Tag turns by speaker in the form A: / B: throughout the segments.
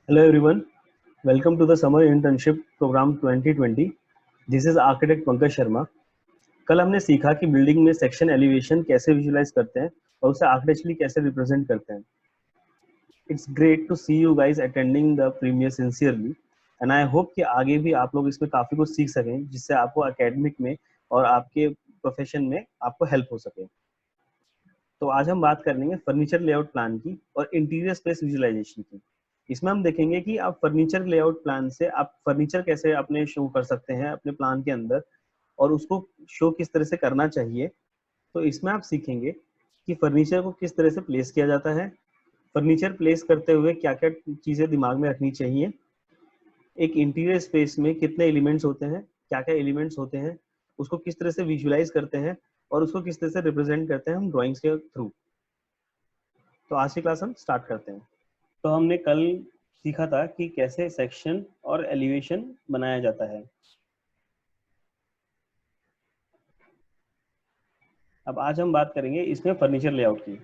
A: Hello everyone, welcome to the summer internship program 2020. This is architect Pankaj Sharma. कल हमने सीखा कि बिल्डिंग में सेक्शन एलिवेशन कैसे विजुलाइज करते हैं और उसे आर्किटेक्चरली कैसे रिप्रेजेंट करते हैं। It's great to see you guys attending the premiere sincerely and I hope कि आगे भी आप लोग इसमें काफ़ी कुछ सीख सकें जिससे आपको एकेडमिक में और आपके प्रोफेशन में आपको हेल्प हो सके। तो आज हम बात करेंगे फर्नीचर लेआउट प्लान की और इंटीरियर स्पेस विजुअलाइजेशन की। इसमें हम देखेंगे कि आप फर्नीचर लेआउट प्लान से आप फर्नीचर कैसे अपने शो कर सकते हैं अपने प्लान के अंदर और उसको शो किस तरह से करना चाहिए। तो इसमें आप सीखेंगे कि फर्नीचर को किस तरह से प्लेस किया जाता है, फर्नीचर प्लेस करते हुए क्या क्या चीज़ें दिमाग में रखनी चाहिए, एक इंटीरियर स्पेस में कितने एलिमेंट्स होते हैं, क्या क्या एलिमेंट्स होते हैं, उसको किस तरह से विजुअलाइज करते हैं और उसको किस तरह से रिप्रेजेंट करते हैं हम ड्राइंग्स के थ्रू। तो आज की क्लास हम स्टार्ट करते हैं। तो हमने कल सीखा था कि कैसे सेक्शन और एलिवेशन बनाया जाता है। अब आज हम बात करेंगे इसमें फर्नीचर लेआउट की।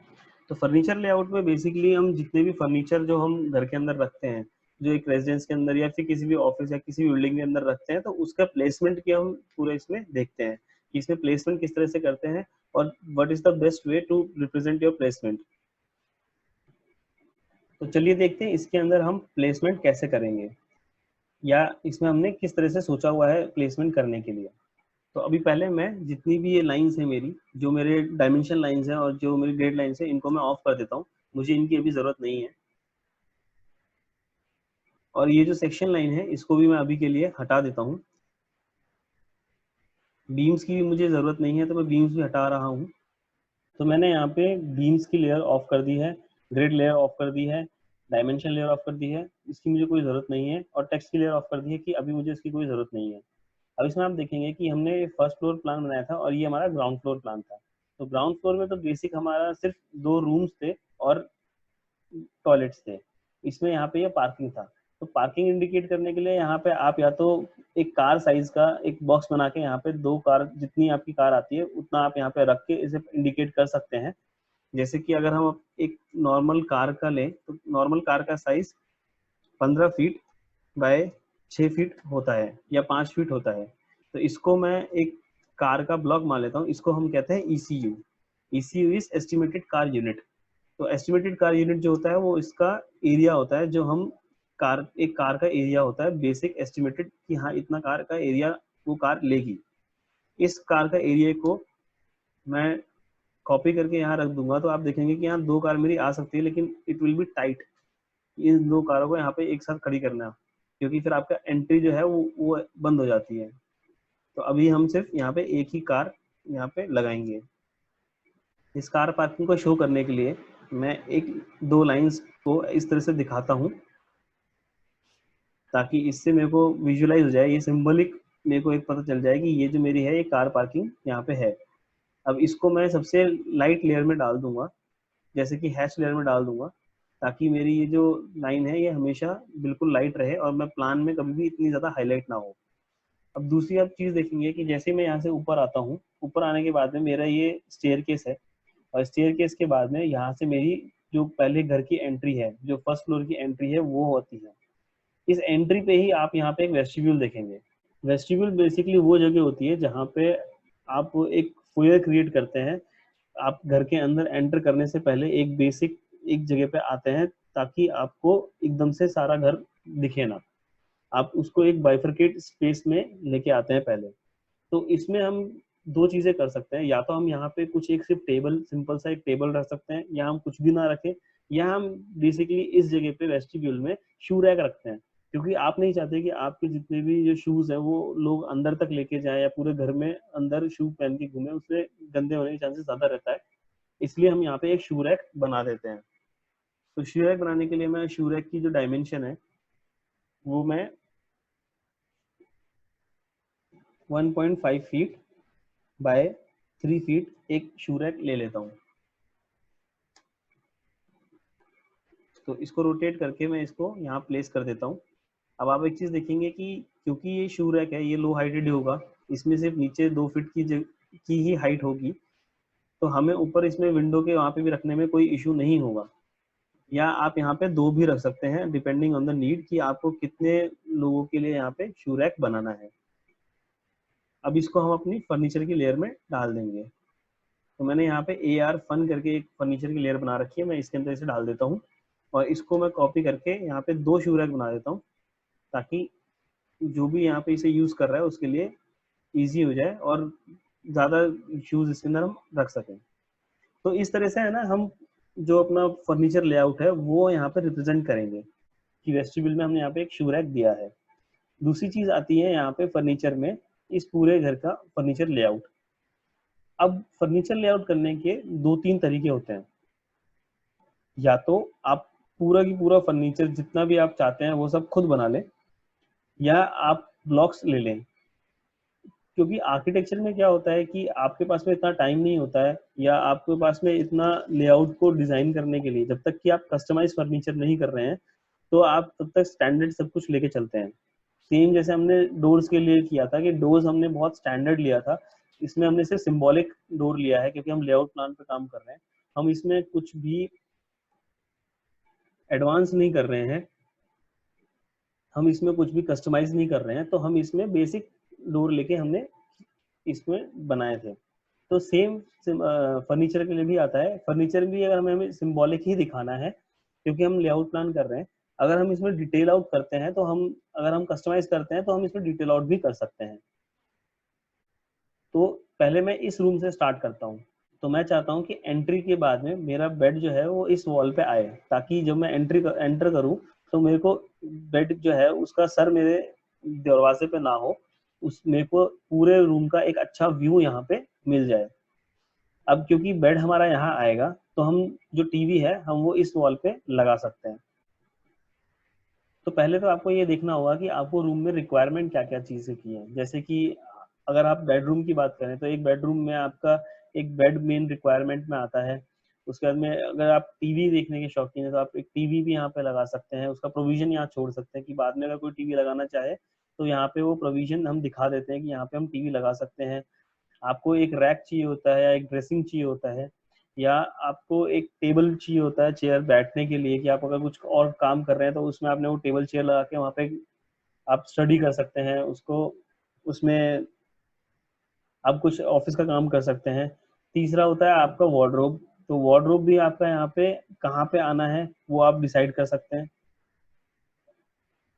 A: तो फर्नीचर लेआउट में बेसिकली हम जितने भी फर्नीचर जो हम घर के अंदर रखते हैं, जो एक रेजिडेंस के अंदर या फिर किसी भी ऑफिस या किसी भी बिल्डिंग के अंदर रखते हैं, तो उसका प्लेसमेंट की हम पूरे इसमें देखते हैं कि इसमें प्लेसमेंट किस तरह से करते हैं और what is the best way to represent your placement. तो चलिए देखते हैं इसके अंदर हम प्लेसमेंट कैसे करेंगे या इसमें हमने किस तरह से सोचा हुआ है प्लेसमेंट करने के लिए। तो अभी पहले मैं जितनी भी ये लाइंस है मेरी, जो मेरे डायमेंशन लाइंस है और जो मेरी ग्रेड लाइंस है, इनको मैं ऑफ कर देता हूँ, मुझे इनकी अभी ज़रूरत नहीं है। और ये जो सेक्शन लाइन है इसको भी मैं अभी के लिए हटा देता हूँ। बीम्स की भी मुझे ज़रूरत नहीं है तो मैं बीम्स भी हटा रहा हूँ। तो मैंने यहाँ पे बीम्स की लेयर ऑफ कर दी है, ग्रिड लेयर ऑफ कर दी है, डायमेंशन लेयर ऑफ कर दी है, इसकी मुझे कोई ज़रूरत नहीं है, और टेक्स्ट की लेयर ऑफ कर दी है कि अभी मुझे इसकी कोई ज़रूरत नहीं है। अब इसमें आप देखेंगे कि हमने फर्स्ट फ्लोर प्लान बनाया था और ये हमारा ग्राउंड फ्लोर प्लान था। तो ग्राउंड फ्लोर में तो बेसिक हमारा सिर्फ 2 रूम्स थे और टॉयलेट्स थे। इसमें यहाँ पे ये पार्किंग था। तो पार्किंग इंडिकेट करने के लिए यहाँ पे आप या तो एक कार साइज का एक बॉक्स बना के यहाँ पे 2 कार, जितनी आपकी कार आती है उतना आप यहाँ पे रख के इसे इंडिकेट कर सकते हैं। जैसे कि अगर हम एक नॉर्मल कार का लें तो नॉर्मल कार का साइज 15 फीट बाय 6 फीट होता है या 5 फीट होता है। तो इसको मैं एक कार का ब्लॉक मान लेता हूँ, इसको हम कहते हैं ECU। ECU is estimated car unit. तो एस्टिमेटेड कार यूनिट जो होता है वो इसका एरिया होता है, जो हम कार, एक कार का एरिया होता है बेसिक एस्टिमेटेड कि हाँ इतना कार का एरिया वो कार लेगी। इस कार का एरिया को मैं कॉपी करके यहाँ रख दूंगा तो आप देखेंगे कि यहाँ 2 कार मेरी आ सकती है, लेकिन इट विल बी टाइट। इन 2 कारों को यहाँ पे एक साथ खड़ी करना, क्योंकि फिर आपका एंट्री जो है वो बंद हो जाती है। तो अभी हम सिर्फ यहाँ पे एक ही कार यहाँ पे लगाएंगे। इस कार पार्किंग को शो करने के लिए मैं एक 2 लाइंस को इस तरह से दिखाता हूँ ताकि इससे मेरे को विजुअलाइज हो जाए, ये सिंबलिक मेरे को एक पता चल जाए कि ये जो मेरी है ये कार पार्किंग यहाँ पे है। अब इसको मैं सबसे लाइट लेयर में डाल दूंगा, जैसे कि हैश लेयर में डाल दूंगा, ताकि मेरी ये जो लाइन है ये हमेशा बिल्कुल लाइट रहे और मैं प्लान में कभी भी इतनी ज़्यादा हाईलाइट ना हो। अब दूसरी आप चीज़ देखेंगे कि जैसे मैं यहाँ से ऊपर आता हूँ, ऊपर आने के बाद में मेरा ये स्टेयर केस है और स्टेयर केस के बाद में यहाँ से मेरी जो पहले घर की एंट्री है, जो फर्स्ट फ्लोर की एंट्री है वो होती है। इस एंट्री पे ही आप यहाँ पे एक वेस्टिब्यूल देखेंगे। वेस्टिब्यूल बेसिकली वो जगह होती है जहाँ पे आप एक फोयर क्रिएट करते हैं। आप घर के अंदर एंटर करने से पहले एक बेसिक एक जगह पे आते हैं ताकि आपको एकदम से सारा घर दिखे ना, आप उसको एक बाइफरकेट स्पेस में लेके आते हैं पहले। तो इसमें हम 2 चीजें कर सकते हैं, या तो हम यहाँ पे कुछ एक सिर्फ टेबल, सिंपल सा एक टेबल रख सकते हैं, या हम कुछ भी ना रखें, या हम बेसिकली इस जगह पे वेस्टिब्यूल में शू रैक रखते हैं, क्योंकि आप नहीं चाहते कि आपके जितने भी जो शूज है वो लोग अंदर तक लेके जाए या पूरे घर में अंदर शू पहन के घूमे, उससे गंदे होने के चांसेस ज्यादा रहता है। इसलिए हम यहाँ पे एक शू रैक बना देते हैं। तो शू रैक बनाने के लिए मैं शू रैक की जो डायमेंशन है वो मैं 1.5 फीट बाय 3 फीट एक शू रैक ले लेता हूँ। तो इसको रोटेट करके मैं इसको यहाँ प्लेस कर देता हूँ। अब आप एक चीज़ देखेंगे कि क्योंकि ये शू रैक है, ये लो हाइटेड होगा, इसमें सिर्फ नीचे 2 फीट की ही हाइट होगी, तो हमें ऊपर इसमें विंडो के वहाँ पे भी रखने में कोई इशू नहीं होगा। या आप यहाँ पे 2 भी रख सकते हैं डिपेंडिंग ऑन द नीड कि आपको कितने लोगों के लिए यहाँ पे शू रैक बनाना है। अब इसको हम अपनी फर्नीचर की लेयर में डाल देंगे। तो मैंने यहाँ पे AR फन करके एक फर्नीचर की लेयर बना रखी है, मैं इसके अंदर इसे डाल देता हूँ और इसको मैं कॉपी करके यहाँ पे 2 शू रैक बना देता हूँ, ताकि जो भी यहाँ पे इसे यूज कर रहा है उसके लिए इजी हो जाए और ज्यादा शूज इसके अंदर हम रख सकें। तो इस तरह से है ना, हम जो अपना फर्नीचर लेआउट है वो यहाँ पे रिप्रेजेंट करेंगे कि वेस्टिब्यूल में हमने यहाँ पे एक शू रैक दिया है। दूसरी चीज आती है यहाँ पे फर्नीचर में, इस पूरे घर का फर्नीचर लेआउट। अब फर्नीचर लेआउट करने के 2-3 तरीके होते हैं। या तो आप पूरा की पूरा फर्नीचर जितना भी आप चाहते हैं वो सब खुद बना लें, या आप ब्लॉक्स ले लें। क्योंकि आर्किटेक्चर में क्या होता है कि आपके पास में इतना टाइम नहीं होता है, या आपके पास में इतना लेआउट को डिजाइन करने के लिए, जब तक कि आप कस्टमाइज फर्नीचर नहीं कर रहे हैं तो आप तब तक स्टैंडर्ड सब कुछ लेके चलते हैं। सेम जैसे हमने डोर्स के लिए किया था कि डोर्स हमने बहुत स्टैंडर्ड लिया था, इसमें हमने सिर्फ सिंबॉलिक डोर लिया है क्योंकि हम लेआउट प्लान पे काम कर रहे हैं। हम इसमें कुछ भी एडवांस नहीं कर रहे हैं, हम इसमें कुछ भी कस्टमाइज नहीं कर रहे हैं, तो हम इसमें बेसिक डोर लेके हमने इसमें बनाए थे। तो सेम फर्नीचर के लिए भी आता है। फर्नीचर भी अगर हमें सिंबॉलिक ही दिखाना है क्योंकि हम लेआउट प्लान कर रहे हैं, अगर हम इसमें डिटेल आउट करते हैं तो हम, अगर हम कस्टमाइज करते हैं तो हम इसमें डिटेल आउट भी कर सकते हैं। तो पहले मैं इस रूम से स्टार्ट करता हूँ। तो मैं चाहता हूँ कि एंट्री के बाद में मेरा बेड जो है वो इस वॉल पे आए, ताकि जब मैं एंटर करूँ तो मेरे को बेड जो है उसका सर मेरे दरवाजे पे ना हो, उस मेरे को पूरे रूम का एक अच्छा व्यू यहाँ पे मिल जाए। अब क्योंकि बेड हमारा यहाँ आएगा तो हम जो टीवी है हम वो इस वॉल पे लगा सकते हैं। तो पहले तो आपको ये देखना होगा कि आपको रूम में रिक्वायरमेंट क्या क्या चीजें की है। जैसे कि अगर आप बेडरूम की बात करें तो एक बेडरूम में आपका एक बेड मेन रिक्वायरमेंट में आता है। उसके बाद में अगर आप टीवी देखने के शौकीन है तो आप एक टीवी भी यहाँ पे लगा सकते हैं, उसका प्रोविजन यहाँ छोड़ सकते हैं कि बाद में अगर कोई टीवी लगाना चाहे तो यहाँ पे वो प्रोविजन हम दिखा देते हैं कि यहाँ पे हम टीवी लगा सकते हैं। आपको एक रैक चाहिए होता है या एक ड्रेसिंग चाहिए होता है, या आपको एक टेबल चाहिए होता है चेयर बैठने के लिए, कि आप अगर कुछ और काम कर रहे हैं तो उसमें आपने वो टेबल चेयर लगा के वहाँ पे आप स्टडी कर सकते हैं उसको, उसमें आप कुछ ऑफिस का काम कर सकते हैं। तीसरा होता है आपका वार्डरोब। तो वार्डरोब भी आपका यहाँ पे कहाँ पे आना है वो आप डिसाइड कर सकते हैं।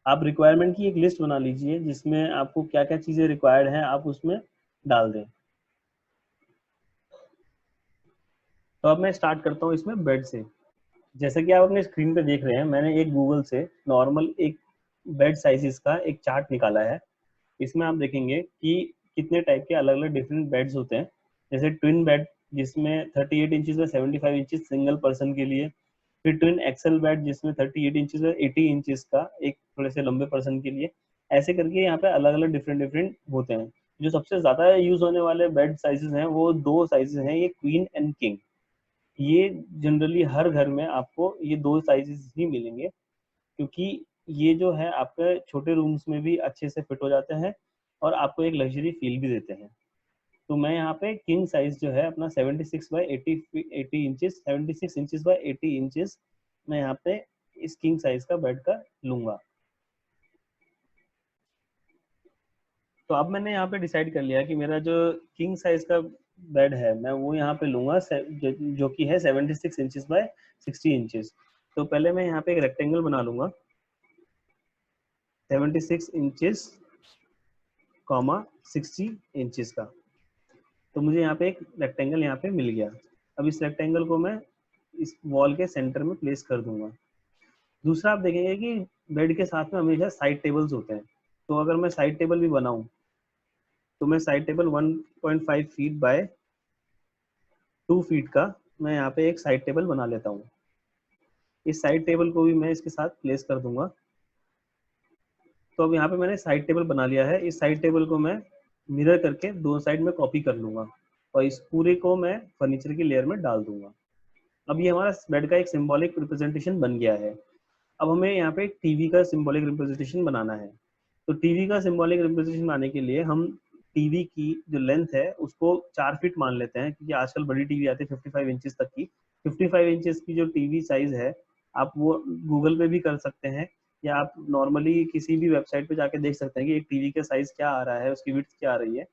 A: आप रिक्वायरमेंट की एक लिस्ट बना लीजिए जिसमें आपको क्या क्या चीजें रिक्वायर्ड हैं आप उसमें डाल दें। तो अब मैं स्टार्ट करता हूँ इसमें बेड से। जैसे कि आप अपने स्क्रीन पे देख रहे हैं, मैंने एक गूगल से नॉर्मल एक बेड साइजेस का एक चार्ट निकाला है। इसमें आप देखेंगे कि कितने टाइप के अलग अलग डिफरेंट बेड्स होते हैं। जैसे ट्विन बेड जिसमें 38 इंचज में 75 इंचज सिंगल पर्सन के लिए, फिर ट्विन एक्सल बेड जिसमें 38 इंचज में 80 इंचज का एक थोड़े से लंबे पर्सन के लिए। ऐसे करके यहाँ पे अलग अलग डिफरेंट डिफरेंट होते हैं। जो सबसे ज्यादा यूज होने वाले बेड साइजेस हैं वो 2 साइजेस हैं, ये क्वीन एंड किंग। ये जनरली हर घर में आपको ये 2 साइजेस ही मिलेंगे, क्योंकि ये जो है आपके छोटे रूम्स में भी अच्छे से फिट हो जाते हैं और आपको एक लग्जरी फील भी देते हैं। तो मैं यहाँ पे किंग साइज जो है अपना 76 by 80 inches, 76 inches by 80 inches मैं यहाँ पे इस किंग साइज का बेड का लूंगा। तो अब मैंने यहाँ पे डिसाइड कर लिया कि मेरा जो किंग साइज का बेड है मैं वो यहाँ पे लूंगा, जो कि है 76 इंचेस बाय 60 इंचेस। तो पहले मैं यहाँ पे एक रेक्टेंगल बना लूंगा 76 इंचेस कॉमा 60 इंचेस का। तो मुझे यहाँ पे एक रेक्टेंगल यहाँ पे मिल गया। अब इस रेक्टेंगल को मैं इस वॉल के सेंटर में प्लेस कर दूंगा। दूसरा आप देखेंगे कि बेड के साथ में हमेशा साइड टेबल्स होते हैं। तो अगर मैं साइड टेबल भी बनाऊं तो मैं side table 1.5 feet by 2 feet का मैं यहाँ पे एक साइड टेबल बना लेता हूँ। इस साइड टेबल को भी मैं इसके साथ प्लेस कर दूंगा। तो अब यहाँ पे मैंने साइड टेबल बना लिया है। इस साइड टेबल को मैं मिरर करके दो साइड में कॉपी कर लूंगा और इस पूरे को मैं फर्नीचर की लेयर में डाल दूंगा। अब ये हमारा बेड का एक सिंबॉलिक रिप्रेजेंटेशन बन गया है। अब हमें यहाँ पे टीवी का सिंबॉलिक रिप्रेजेंटेशन बनाना है। तो टीवी का सिंबॉलिक रिप्रेजेंटेशन बनाने के लिए हम टीवी की जो लेंथ है उसको 4 फीट मान लेते हैं, क्योंकि आजकल बड़ी टीवी आती है 55 इंचेस तक की। 55 इंचेस की जो टीवी साइज है आप वो गूगल पे भी कर सकते हैं, या आप नॉर्मली किसी भी वेबसाइट पे जाके देख सकते हैं कि एक टीवी का साइज क्या आ रहा है, उसकी विड्थ क्या आ रही है।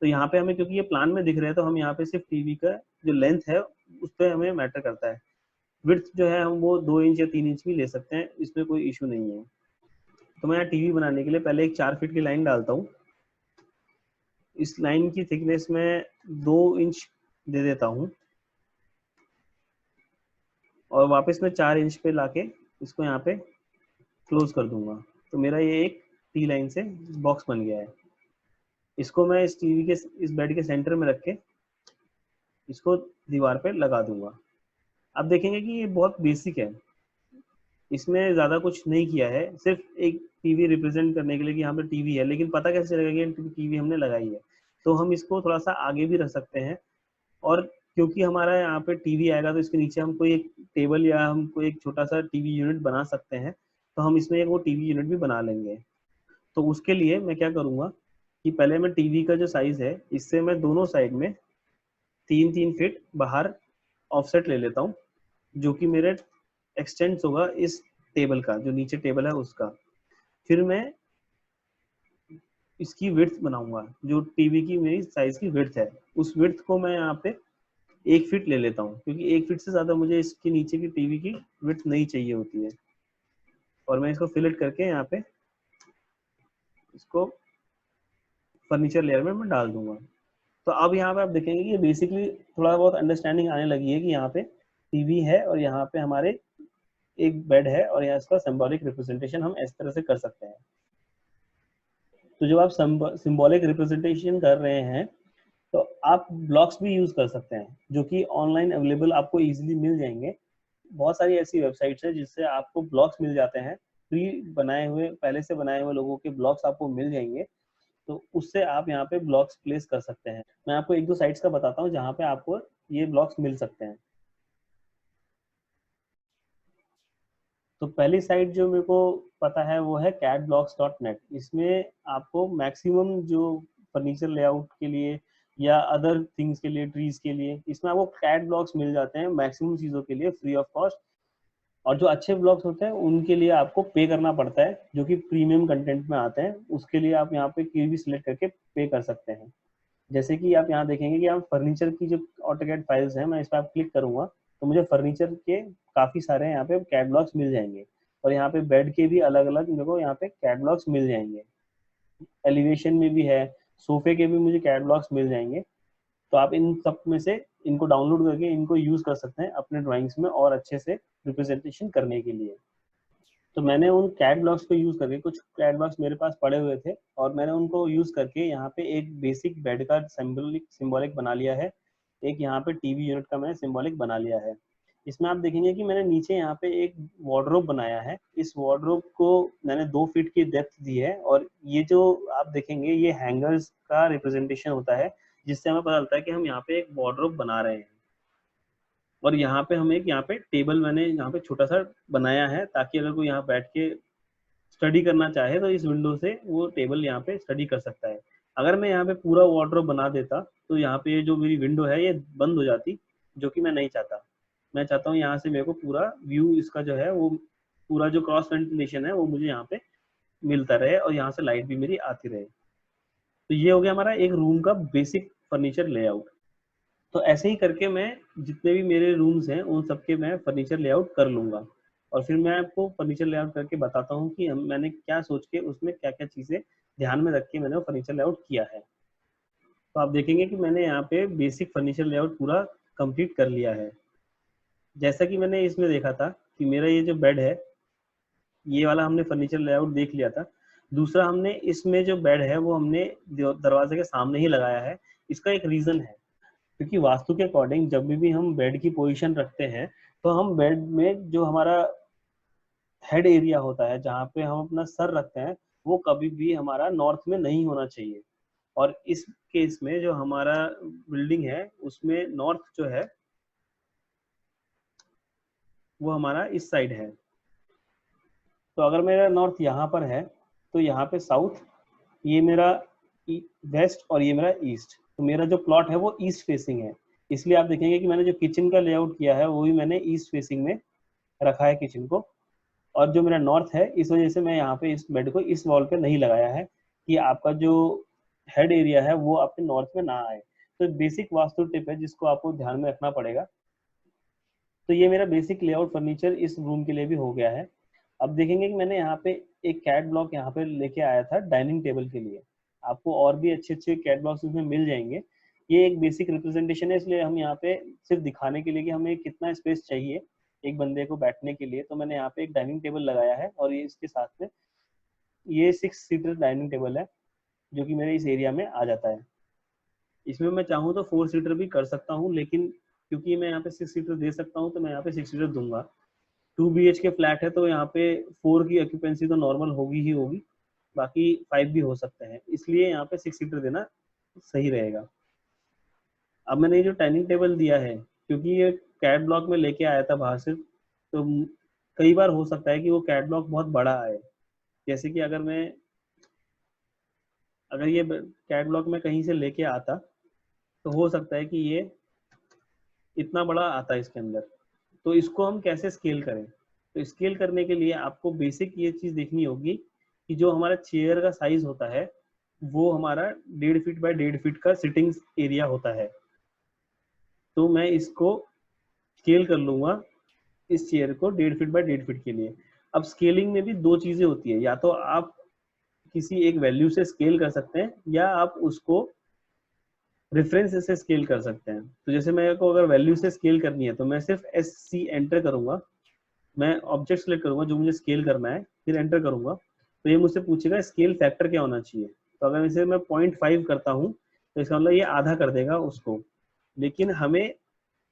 A: तो यहाँ पे हमें, क्योंकि ये प्लान में दिख रहे हैं, तो हम यहाँ पे सिर्फ टीवी का जो लेंथ है उस पर हमें मैटर करता है। विड्थ जो है हम वो 2 इंच या 3 इंच भी ले सकते हैं, इसमें कोई इशू नहीं है। तो मैं यहाँ टीवी बनाने के लिए पहले एक 4 फीट की लाइन डालता हूँ। इस लाइन की थिकनेस में 2 इंच दे देता हूँ, और वापस मैं 4 इंच पे लाके इसको यहाँ पे क्लोज कर दूंगा। तो मेरा ये एक टी लाइन से बॉक्स बन गया है। इसको मैं इस टीवी के, इस बेड के सेंटर में रख के इसको दीवार पे लगा दूंगा। आप देखेंगे कि ये बहुत बेसिक है, इसमें ज़्यादा कुछ नहीं किया है, सिर्फ एक टीवी रिप्रेजेंट करने के लिए कि यहाँ पे टीवी है, लेकिन पता कैसे चलेगा कि टीवी हमने लगाई है। तो हम इसको थोड़ा सा आगे भी रख सकते हैं, और क्योंकि हमारा यहाँ पे टीवी आएगा तो इसके नीचे हम कोई एक टेबल या हम कोई एक छोटा सा टीवी यूनिट बना सकते हैं, तो हम इसमें एक वो टीवी यूनिट भी बना लेंगे। तो उसके लिए मैं क्या करूँगा कि पहले मैं टीवी का जो साइज़ है, इससे मैं दोनों साइड में 3-3 फीट बाहर ऑफसेट ले लेता हूँ, जो कि मेरे एक्सटेंस होगा इस टेबल का, जो नीचे टेबल है उसका। फिर मैं इसकी विड्थ बनाऊंगा, जो टीवी की मेरी साइज की विड्थ है, उस विड्थ को मैं यहाँ पे 1 फीट ले लेता हूँ, क्योंकि 1 फीट से ज्यादा मुझे इसके नीचे की टीवी की विड्थ नहीं चाहिए होती है। और मैं इसको फिलेट करके यहाँ पे इसको फर्नीचर लेयर में मैं डाल दूंगा। तो अब यहाँ पे आप देखेंगे कि बेसिकली थोड़ा बहुत अंडरस्टैंडिंग आने लगी है कि यहाँ पे टीवी है और यहाँ पे हमारे एक बेड है, और यहाँ इसका सिंबॉलिक रिप्रेजेंटेशन हम इस तरह से कर सकते हैं। तो जब आप सिंबॉलिक रिप्रेजेंटेशन कर रहे हैं, तो आप ब्लॉक्स भी यूज कर सकते हैं, जो कि ऑनलाइन अवेलेबल आपको इजीली मिल जाएंगे। बहुत सारी ऐसी वेबसाइट्स है जिससे आपको ब्लॉक्स मिल जाते हैं, प्री बनाए हुए, पहले से बनाए हुए लोगों के ब्लॉक्स आपको मिल जाएंगे। तो उससे आप यहाँ पे ब्लॉक्स प्लेस कर सकते हैं। मैं आपको 1-2 साइट्स का बताता हूँ जहाँ पे आपको ये ब्लॉक्स मिल सकते हैं। तो पहली साइट जो मेरे को पता है वो है catblocks.net। इसमें आपको मैक्सिमम जो फर्नीचर लेआउट के लिए या अदर थिंग्स के लिए, ट्रीज के लिए, इसमें आपको कैट ब्लॉक्स मिल जाते हैं मैक्सिमम चीज़ों के लिए फ्री ऑफ कॉस्ट। और जो अच्छे ब्लॉग्स होते हैं उनके लिए आपको पे करना पड़ता है, जो कि प्रीमियम कंटेंट में आते हैं। उसके लिए आप यहाँ पे कोई भी सिलेक्ट करके पे कर सकते हैं। जैसे कि आप यहाँ देखेंगे कि आप फर्नीचर की जो ऑटोकैड फाइल्स हैं, मैं इस पर आप क्लिक करूंगा तो मुझे फर्नीचर के काफ़ी सारे यहाँ पे कैटलॉग्स मिल जाएंगे, और यहाँ पे बेड के भी अलग अलग मेरे को यहाँ पे कैटलॉग्स मिल जाएंगे। एलिवेशन में भी है, सोफे के भी मुझे कैटलॉग्स मिल जाएंगे। तो आप इन सब में से इनको डाउनलोड करके इनको यूज कर सकते हैं अपने ड्राइंग्स में और अच्छे से रिप्रेजेंटेशन करने के लिए। तो मैंने उन कैट ब्लॉक्स को यूज करके, कुछ कैट ब्लॉक्स मेरे पास पड़े हुए थे और मैंने उनको यूज करके यहाँ पे एक बेसिक बेड का सिंबॉलिक बना लिया है। एक यहाँ पे टीवी यूनिट का मैंने सिंबॉलिक बना लिया है। इसमें आप देखेंगे कि मैंने नीचे यहाँ पे एक वार्डरोब बनाया है। इस वार्डरोब को मैंने 2 फीट की डेप्थ दी है, और ये जो आप देखेंगे ये हैंगर्स का रिप्रेजेंटेशन होता है, जिससे हमें पता चलता है कि हम यहाँ पे एक वार्डरोब बना रहे हैं। और यहाँ पे हम एक यहाँ पे टेबल मैंने यहाँ पे छोटा सा बनाया है, ताकि अगर कोई यहाँ बैठ के स्टडी करना चाहे तो इस विंडो से वो टेबल यहाँ पे स्टडी कर सकता है। अगर मैं यहाँ पे पूरा वार्डरोब बना देता तो यहाँ पे जो मेरी विंडो है ये बंद हो जाती, जो कि मैं नहीं चाहता। मैं चाहता हूँ यहाँ से मेरे को पूरा व्यू इसका जो है वो पूरा जो क्रॉस वेंटिलेशन है वो मुझे यहाँ पे मिलता रहे, और यहाँ से लाइट भी मेरी आती रहे। तो ये हो गया हमारा एक रूम का बेसिक फर्नीचर लेआउट। तो ऐसे ही करके मैं जितने भी मेरे रूम्स हैं उन सबके मैं फर्नीचर लेआउट कर लूँगा, और फिर मैं आपको फर्नीचर लेआउट करके बताता हूँ कि मैंने क्या सोच के उसमें क्या-क्या चीज़ें ध्यान में रख के मैंने वो फर्नीचर लेआउट किया है। तो आप देखेंगे कि मैंने यहाँ पे बेसिक फर्नीचर लेआउट पूरा कंप्लीट कर लिया है। जैसा कि मैंने इसमें देखा था कि मेरा ये जो बेड है, ये वाला हमने फर्नीचर लेआउट देख लिया था। दूसरा हमने इसमें जो बेड है वो हमने दरवाजे के सामने ही लगाया है। इसका एक रीज़न है, क्योंकि वास्तु के अकॉर्डिंग जब भी हम बेड की पोजीशन रखते हैं तो हम बेड में जो हमारा हेड एरिया होता है, जहाँ पे हम अपना सर रखते हैं, वो कभी भी हमारा नॉर्थ में नहीं होना चाहिए। और इस केस में जो हमारा बिल्डिंग है उसमें नॉर्थ जो है वो हमारा इस साइड है। तो अगर मेरा नॉर्थ यहाँ पर है तो यहाँ पे साउथ, ये मेरा वेस्ट और ये मेरा ईस्ट। तो मेरा जो प्लॉट है वो ईस्ट फेसिंग है। इसलिए आप देखेंगे कि मैंने जो किचन का लेआउट किया है वो भी मैंने ईस्ट फेसिंग में रखा है किचन को, और जो मेरा नॉर्थ है इस वजह से मैं यहाँ पे इस बेड को इस वॉल पे नहीं लगाया है कि आपका जो हेड एरिया है वो आपके नॉर्थ में ना आए। तो बेसिक वास्तु टिप है जिसको आपको ध्यान में रखना पड़ेगा। तो ये मेरा बेसिक लेआउट फर्नीचर इस रूम के लिए भी हो गया है। अब देखेंगे कि मैंने यहाँ पे एक कैट ब्लॉक यहाँ पे लेके आया था डाइनिंग टेबल के लिए। आपको और भी अच्छे अच्छे कैट ब्लॉक्स इसमें मिल जाएंगे। ये एक बेसिक रिप्रेजेंटेशन है, इसलिए हम यहाँ पे सिर्फ दिखाने के लिए कि हमें कितना स्पेस चाहिए एक बंदे को बैठने के लिए, तो मैंने यहाँ पे एक डाइनिंग टेबल लगाया है और ये इसके साथ में ये 6 सीटर डाइनिंग टेबल है जो कि मेरे इस एरिया में आ जाता है। इसमें मैं चाहूँ तो 4 सीटर भी कर सकता हूँ, लेकिन क्योंकि मैं यहाँ पे 6 सीटर दे सकता हूँ तो मैं यहाँ पे 6 सीटर दूंगा। 2 BHK फ्लैट है तो यहाँ पे 4 की ऑक्यूपेंसी तो नॉर्मल होगी ही होगी, बाकी 5 भी हो सकते हैं, इसलिए यहाँ पे 6 सीटर देना सही रहेगा। अब मैंने ये जो डाइनिंग टेबल दिया है, क्योंकि ये कैट ब्लॉक में लेके आया था बाहर से, तो कई बार हो सकता है कि वो कैट ब्लॉक बहुत बड़ा आए। जैसे कि अगर ये कैट ब्लॉक में कहीं से लेके आता तो हो सकता है कि ये इतना बड़ा आता है इसके अंदर। तो इसको हम कैसे स्केल करें? तो स्केल करने के लिए आपको बेसिक ये चीज देखनी होगी कि जो हमारा चेयर का साइज होता है वो हमारा 1.5 फीट बाय 1.5 फीट का सिटिंग एरिया होता है। तो मैं इसको स्केल कर लूंगा इस चेयर को 1.5 फीट बाय 1.5 फीट के लिए। अब स्केलिंग में भी दो चीजें होती है, या तो आप किसी एक वैल्यू से स्केल कर सकते हैं या आप उसको रेफरेंस से स्केल कर सकते हैं। तो जैसे मेरे को अगर वैल्यू से स्केल करनी है तो मैं सिर्फ SC एंटर करूंगा, मैं ऑब्जेक्ट सेलेक्ट करूंगा जो मुझे स्केल करना है, फिर एंटर करूंगा तो ये मुझसे पूछेगा स्केल फैक्टर क्या होना चाहिए। तो अगर इसे मैं 0.5 करता हूँ तो इसका मतलब ये आधा कर देगा उसको, लेकिन हमें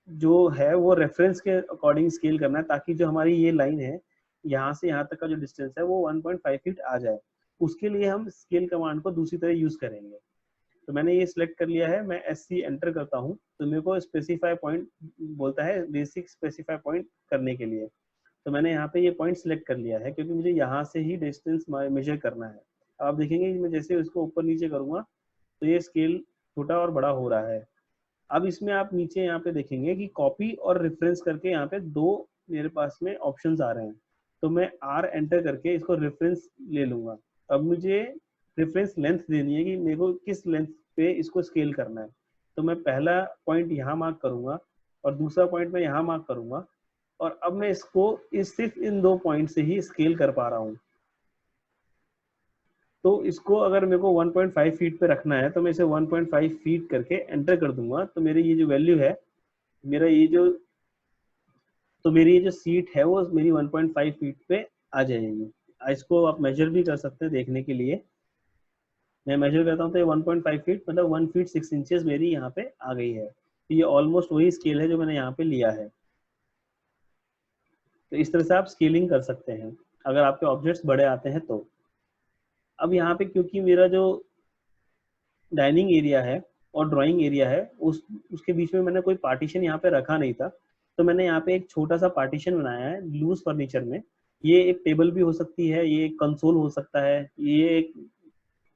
A: जो है वो रेफरेंस के अकॉर्डिंग स्केल करना है ताकि जो हमारी ये लाइन है यहाँ से यहाँ तक का जो डिस्टेंस है वो 1.5 फीट आ जाए। उसके लिए हम स्केल कमांड को दूसरी तरह यूज करेंगे। तो मैंने ये सिलेक्ट कर लिया है, मैं SC एंटर करता हूँ तो मेरे को स्पेसिफाई पॉइंट बोलता है, बेसिक स्पेसिफाई पॉइंट करने के लिए। तो मैंने यहाँ पे ये पॉइंट सिलेक्ट कर लिया है क्योंकि मुझे यहाँ से ही डिस्टेंस मेजर करना है। अब आप देखेंगे मैं जैसे इसको ऊपर नीचे करूंगा तो ये स्केल छोटा और बड़ा हो रहा है। अब इसमें आप नीचे यहाँ पे देखेंगे कि कॉपी और रेफरेंस करके यहाँ पे दो मेरे पास में ऑप्शंस आ रहे हैं। तो मैं R एंटर करके इसको रेफरेंस ले लूंगा। अब मुझे रेफरेंस लेंथ देनी है कि मेरे को किस लेंथ पे इसको स्केल करना है। तो मैं पहला पॉइंट यहाँ मार्क करूंगा और दूसरा पॉइंट मैं यहाँ मार्क करूंगा, और अब मैं इसको सिर्फ इन दो पॉइंट से ही स्केल कर पा रहा हूँ। तो इसको अगर मेरे को 1.5 फीट पे रखना है तो मैं इसे 1.5 फीट करके एंटर कर दूंगा। तो मेरी ये जो वैल्यू है, मेरा ये जो तो मेरी ये जो सीट है वो मेरी 1.5 फीट पे आ जाएगी। इसको आप मेजर भी कर सकते हैं देखने के लिए। मैं मेजर करता हूँ तो ये 1.5 फीट मतलब 1 फीट 6 इंचेस मेरी यहाँ पे आ गई है। तो ये ऑलमोस्ट वही स्केल है जो मैंने यहाँ पे लिया है। तो इस तरह से आप स्केलिंग कर सकते हैं अगर आपके ऑब्जेक्ट्स बड़े आते हैं तो। अब यहाँ पे क्योंकि मेरा जो डाइनिंग एरिया है और ड्राइंग एरिया है उसके बीच में मैंने कोई पार्टीशन यहाँ पे रखा नहीं था, तो मैंने यहाँ पे एक छोटा सा पार्टीशन बनाया है लूज फर्नीचर में। ये एक टेबल भी हो सकती है, ये एक कंसोल हो सकता है, ये एक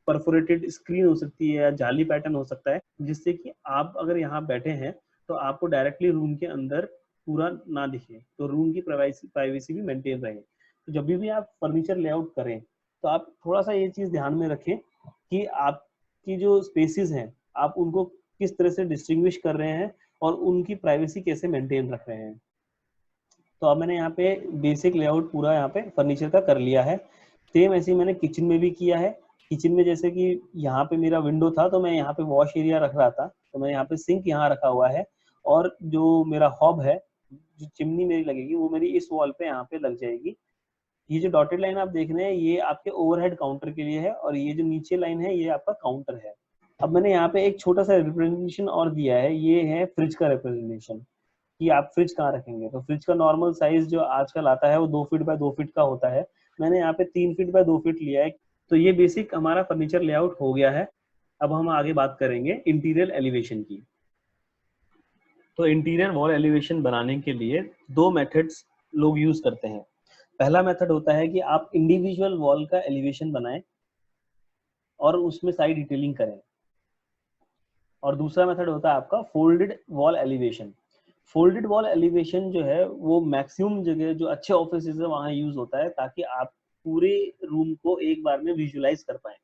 A: परफोरेटेड स्क्रीन हो सकती है या जाली पैटर्न हो सकता है, जिससे कि आप अगर यहाँ बैठे हैं तो आपको डायरेक्टली रूम के अंदर पूरा ना दिखे, तो रूम की प्राइवेसी भी मेंटेन रहे। तो जब भी आप फर्नीचर लेआउट करें तो आप थोड़ा सा ये चीज ध्यान में रखें कि आपकी जो स्पेसिस हैं आप उनको किस तरह से डिस्टिंग्विश कर रहे हैं और उनकी प्राइवेसी कैसे मेंटेन रख रहे हैं। तो अब मैंने यहाँ पे बेसिक लेआउट पूरा यहाँ पे फर्नीचर का कर लिया है। सेम ऐसे ही मैंने किचन में भी किया है। किचन में जैसे कि यहाँ पे मेरा विंडो था तो मैं यहाँ पे वॉश एरिया रख रहा था, तो मैं यहाँ पे सिंक यहाँ रखा हुआ है, और जो मेरा हॉब है, जो चिमनी मेरी लगेगी वो मेरी इस वॉल पे यहाँ पे लग जाएगी। ये जो डॉटेड लाइन आप देख रहे हैं ये आपके ओवरहेड काउंटर के लिए है, और ये जो नीचे लाइन है ये आपका काउंटर है। अब मैंने यहाँ पे एक छोटा सा रिप्रेजेंटेशन और दिया है, ये है फ्रिज का रिप्रेजेंटेशन कि आप फ्रिज कहाँ रखेंगे। तो फ्रिज का नॉर्मल साइज जो आजकल आता है वो 2 फीट बाय 2 फीट का होता है, मैंने यहाँ पे 3 फीट बाय 2 फीट लिया है। तो ये बेसिक हमारा फर्नीचर लेआउट हो गया है। अब हम आगे बात करेंगे इंटीरियर एलिवेशन की। तो इंटीरियर वॉल एलिवेशन बनाने के लिए दो मेथड्स लोग यूज करते हैं। पहला मेथड होता है कि आप इंडिविजुअल वॉल का एलिवेशन बनाएं और उसमें साइड डिटेलिंग करें, और दूसरा मेथड होता है आपका folded wall elevation. Folded wall elevation जो है वो मैक्सिमम जगह जो अच्छे ऑफिसेज है वहां यूज होता है, ताकि आप पूरे रूम को एक बार में विजुअलाइज कर पाए।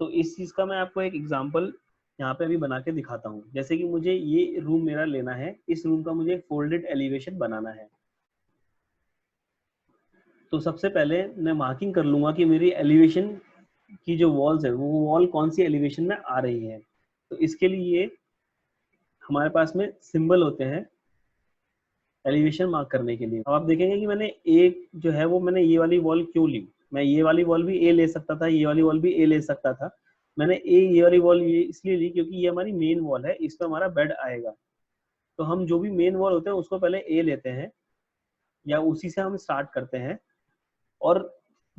A: तो इस चीज का मैं आपको एक एग्जांपल यहाँ पे अभी बना के दिखाता हूँ। जैसे कि मुझे ये रूम मेरा लेना है, इस रूम का मुझे फोल्डेड एलिवेशन बनाना है। तो सबसे पहले मैं मार्किंग कर लूंगा कि मेरी एलिवेशन की जो वॉल्स है वो वॉल कौन सी एलिवेशन में आ रही है। तो इसके लिए हमारे पास में सिंबल होते हैं एलिवेशन मार्क करने के लिए। अब आप देखेंगे कि मैंने एक जो है वो मैंने ये वाली वॉल क्यों ली। मैं ये वाली वॉल भी ए ले सकता था, ये वाली वॉल भी ए ले सकता था। मैंने ये वाली वॉल ये इसलिए ली क्योंकि ये हमारी मेन वॉल है, इस पर हमारा बेड आएगा। तो हम जो भी मेन वॉल होते हैं उसको पहले ए लेते हैं या उसी से हम स्टार्ट करते हैं, और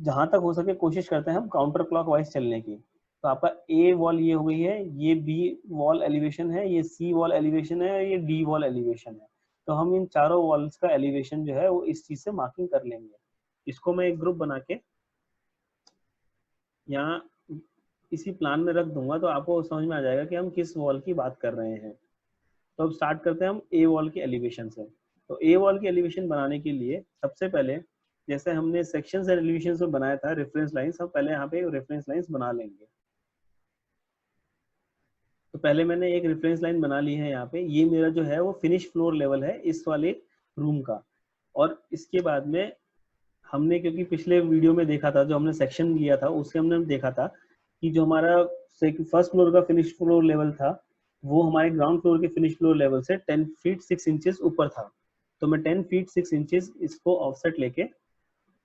A: जहां तक हो सके कोशिश करते हैं हम काउंटर क्लॉकवाइज चलने की। तो आपका ए वॉल ये हो गई है, ये बी वॉल एलिवेशन है, ये सी वॉल एलिवेशन है, ये डी वॉल एलिवेशन है। तो हम इन चारों वॉल्स का एलिवेशन जो है वो इस चीज से मार्किंग कर लेंगे। इसको मैं एक ग्रुप बना के यहाँ इसी प्लान में रख दूंगा, तो आपको समझ में आ जाएगा कि हम किस वॉल की बात कर रहे हैं। तो अब स्टार्ट करते हैं हम ए वॉल की एलिवेशन से। तो ए वॉल की एलिवेशन बनाने के लिए सबसे पहले, जैसे हमने सेक्शंस एंड एलिवेशंस में बनाया था रेफरेंस लाइंस, हम पहले यहाँ पे रेफरेंस लाइंस बना लेंगे। तो पहले मैंने एक रेफरेंस लाइन बना ली है यहाँ पे। ये मेरा जो है वो फिनिश फ्लोर लेवल है इस वाले रूम का। और इसके बाद में हमने, क्योंकि पिछले वीडियो में देखा था, जो हमने सेक्शन लिया था उससे हमने देखा था कि जो हमारा फर्स्ट फ्लोर का फिनिश फ्लोर लेवल था वो हमारे ग्राउंड फ्लोर के फिनिश फ्लोर लेवल से 10 फीट 6 इंचेस ऊपर था। तो मैं 10 फीट 6 इंचेस इसको ऑफसेट लेके